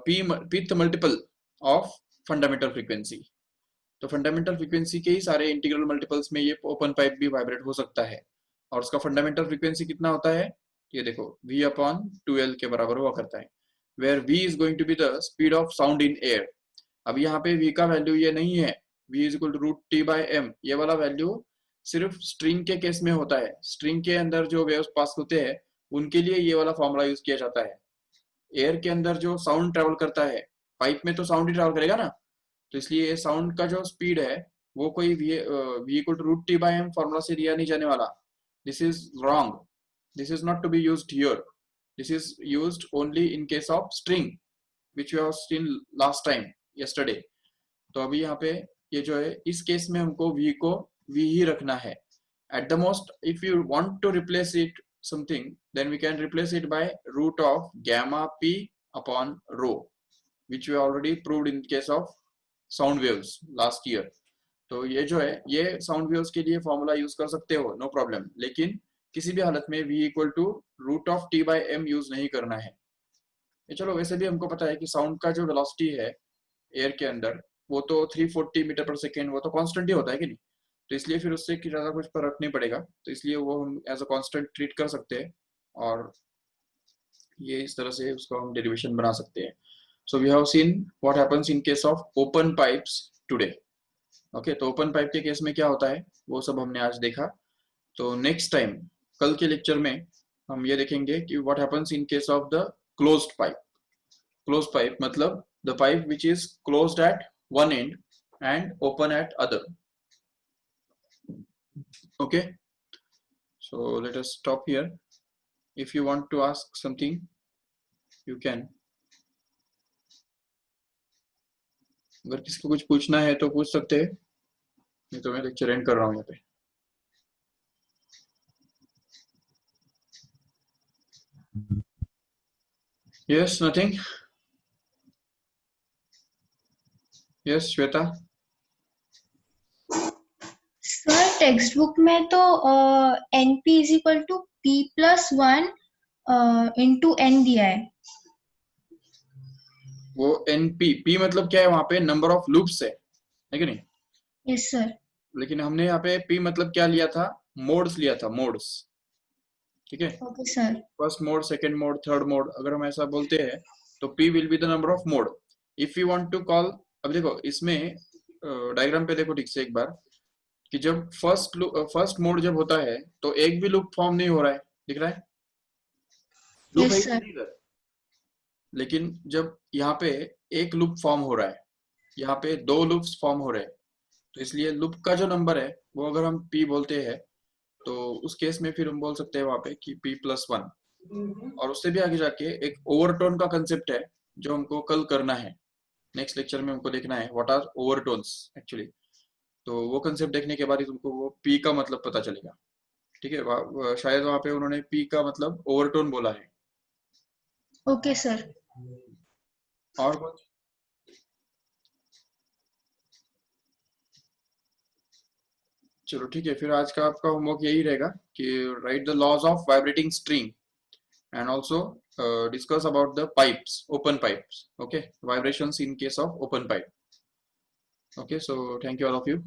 [SPEAKER 1] pth multiple of fundamental frequency. तो फंडामेंटल फ्रीक्वेंसी के ही सारे इंटीग्रल मल्टीपल्स में ये ओपन पाइप भी वाइब्रेट हो सकता है, और उसका फंडामेंटल फ्रीक्वेंसी कितना होता है, ये देखो V अपॉन 2L के बराबर हुआ करता है, where V is going to be the speed of sound in air. अब यहाँ पे V का वैल्यू ये नहीं है, V is equal to root T by M. ये वाला वैल्यू सिर्फ स्ट्रिंग के केस में होता है. स्ट्रिंग के अंदर जो वेव्स पास होते हैं उनके लिए ये वाला फॉर्मूला यूज किया जाता है. एयर के अंदर जो साउंड ट्रेवल करता है, पाइप में तो साउंड ही ट्रेवल करेगा ना, तो इसलिए साउंड का जो स्पीड है वो कोई v equal to root T by M formula से दिया नहीं जाने वाला. This is wrong. This is not to be used here. This is used only in case of string which you have seen last time yesterday. तो अभी यहाँ पे ये जो है इस केस में हमको v को v ही रखना है. At the most, if you want to replace it something, then we can replace it by root of gamma p upon rho, which we already proved in case of sound waves last year. तो ये जो है ये sound waves के लिए फॉर्मूला यूज कर सकते हो, नो प्रॉब्लम, लेकिन किसी भी हालत में v equal to root of T by M use नहीं करना है. ये चलो वैसे भी हमको पता है कि साउंड का जो वेलोसिटी है एयर के अंदर वो तो 340 मीटर पर सेकेंड, वो तो कांस्टेंट ही होता है कि नहीं, तो इसलिए फिर उससे कि ज्यादा कुछ फर्क नहीं पड़ेगा, तो इसलिए वो हम एज अ कांस्टेंट ट्रीट कर सकते हैं और ये इस तरह से उसको हम डेरिवेशन बना सकते हैं. So we have seen what happens in case of open pipes today. Okay, तो ओपन पाइप के केस में क्या होता है वो सब हमने आज देखा. तो नेक्स्ट टाइम कल के लेक्चर में हम ये देखेंगे कि what happens in case of the closed pipe. Closed pipe मतलब the pipe which is closed at one end and open at other. Okay, so let us stop here. If you want to ask something you can. अगर किसी को कुछ पूछना है तो पूछ सकते हैं, नहीं तो मैं लेक्चर एंड कर रहा हूँ यहाँ पे. Yes, nothing. Yes, Shweta.
[SPEAKER 2] Sir text book में तो NP is equal to P+1 into N दिया है.
[SPEAKER 1] वो NP, P मतलब क्या है वहां पे, नंबर ऑफ लूप्स है कि नहीं?
[SPEAKER 2] Yes sir.
[SPEAKER 1] लेकिन हमने यहाँ पे P मतलब क्या लिया था, मोड्स लिया था, मोड्स. ठीक है,
[SPEAKER 2] okay sir.
[SPEAKER 1] First mode, second mode, third mode, अगर हम ऐसा बोलते हैं तो P will be the number of mode. If you want to call, अब देखो इसमें डायग्राम पे देखो ठीक से एक बार, कि जब फर्स्ट मोड जब होता है तो एक भी लूप फॉर्म नहीं हो रहा है, दिख रहा है? लूप है
[SPEAKER 2] यस सर.
[SPEAKER 1] इधर, लेकिन जब यहाँ पे एक लूप फॉर्म हो रहा है, यहाँ पे दो लूप्स फॉर्म हो रहे हैं, तो इसलिए लूप का जो नंबर है वो अगर हम P बोलते हैं तो उस केस में फिर हम बोल सकते हैं वहां पे कि P+1. और उससे भी आगे जाके एक ओवरटोन का कंसेप्ट है जो हमको कल करना है, नेक्स्ट लेक्चर में हमको देखना है व्हाट आर ओवरटोन्स एक्चुअली. तो वो कंसेप्ट देखने के बाद ही तुमको वो P का मतलब पता चलेगा. ठीक है, शायद वहां पे उन्होंने P का मतलब ओवरटोन बोला है.
[SPEAKER 2] Okay sir.
[SPEAKER 1] और कुछ? चलो ठीक है, फिर आज का आपका होमवर्क यही रहेगा कि write the laws of vibrating string and also discuss about the pipes, open pipes. Okay, vibrations in case of open pipe. Okay, so thank you all of you.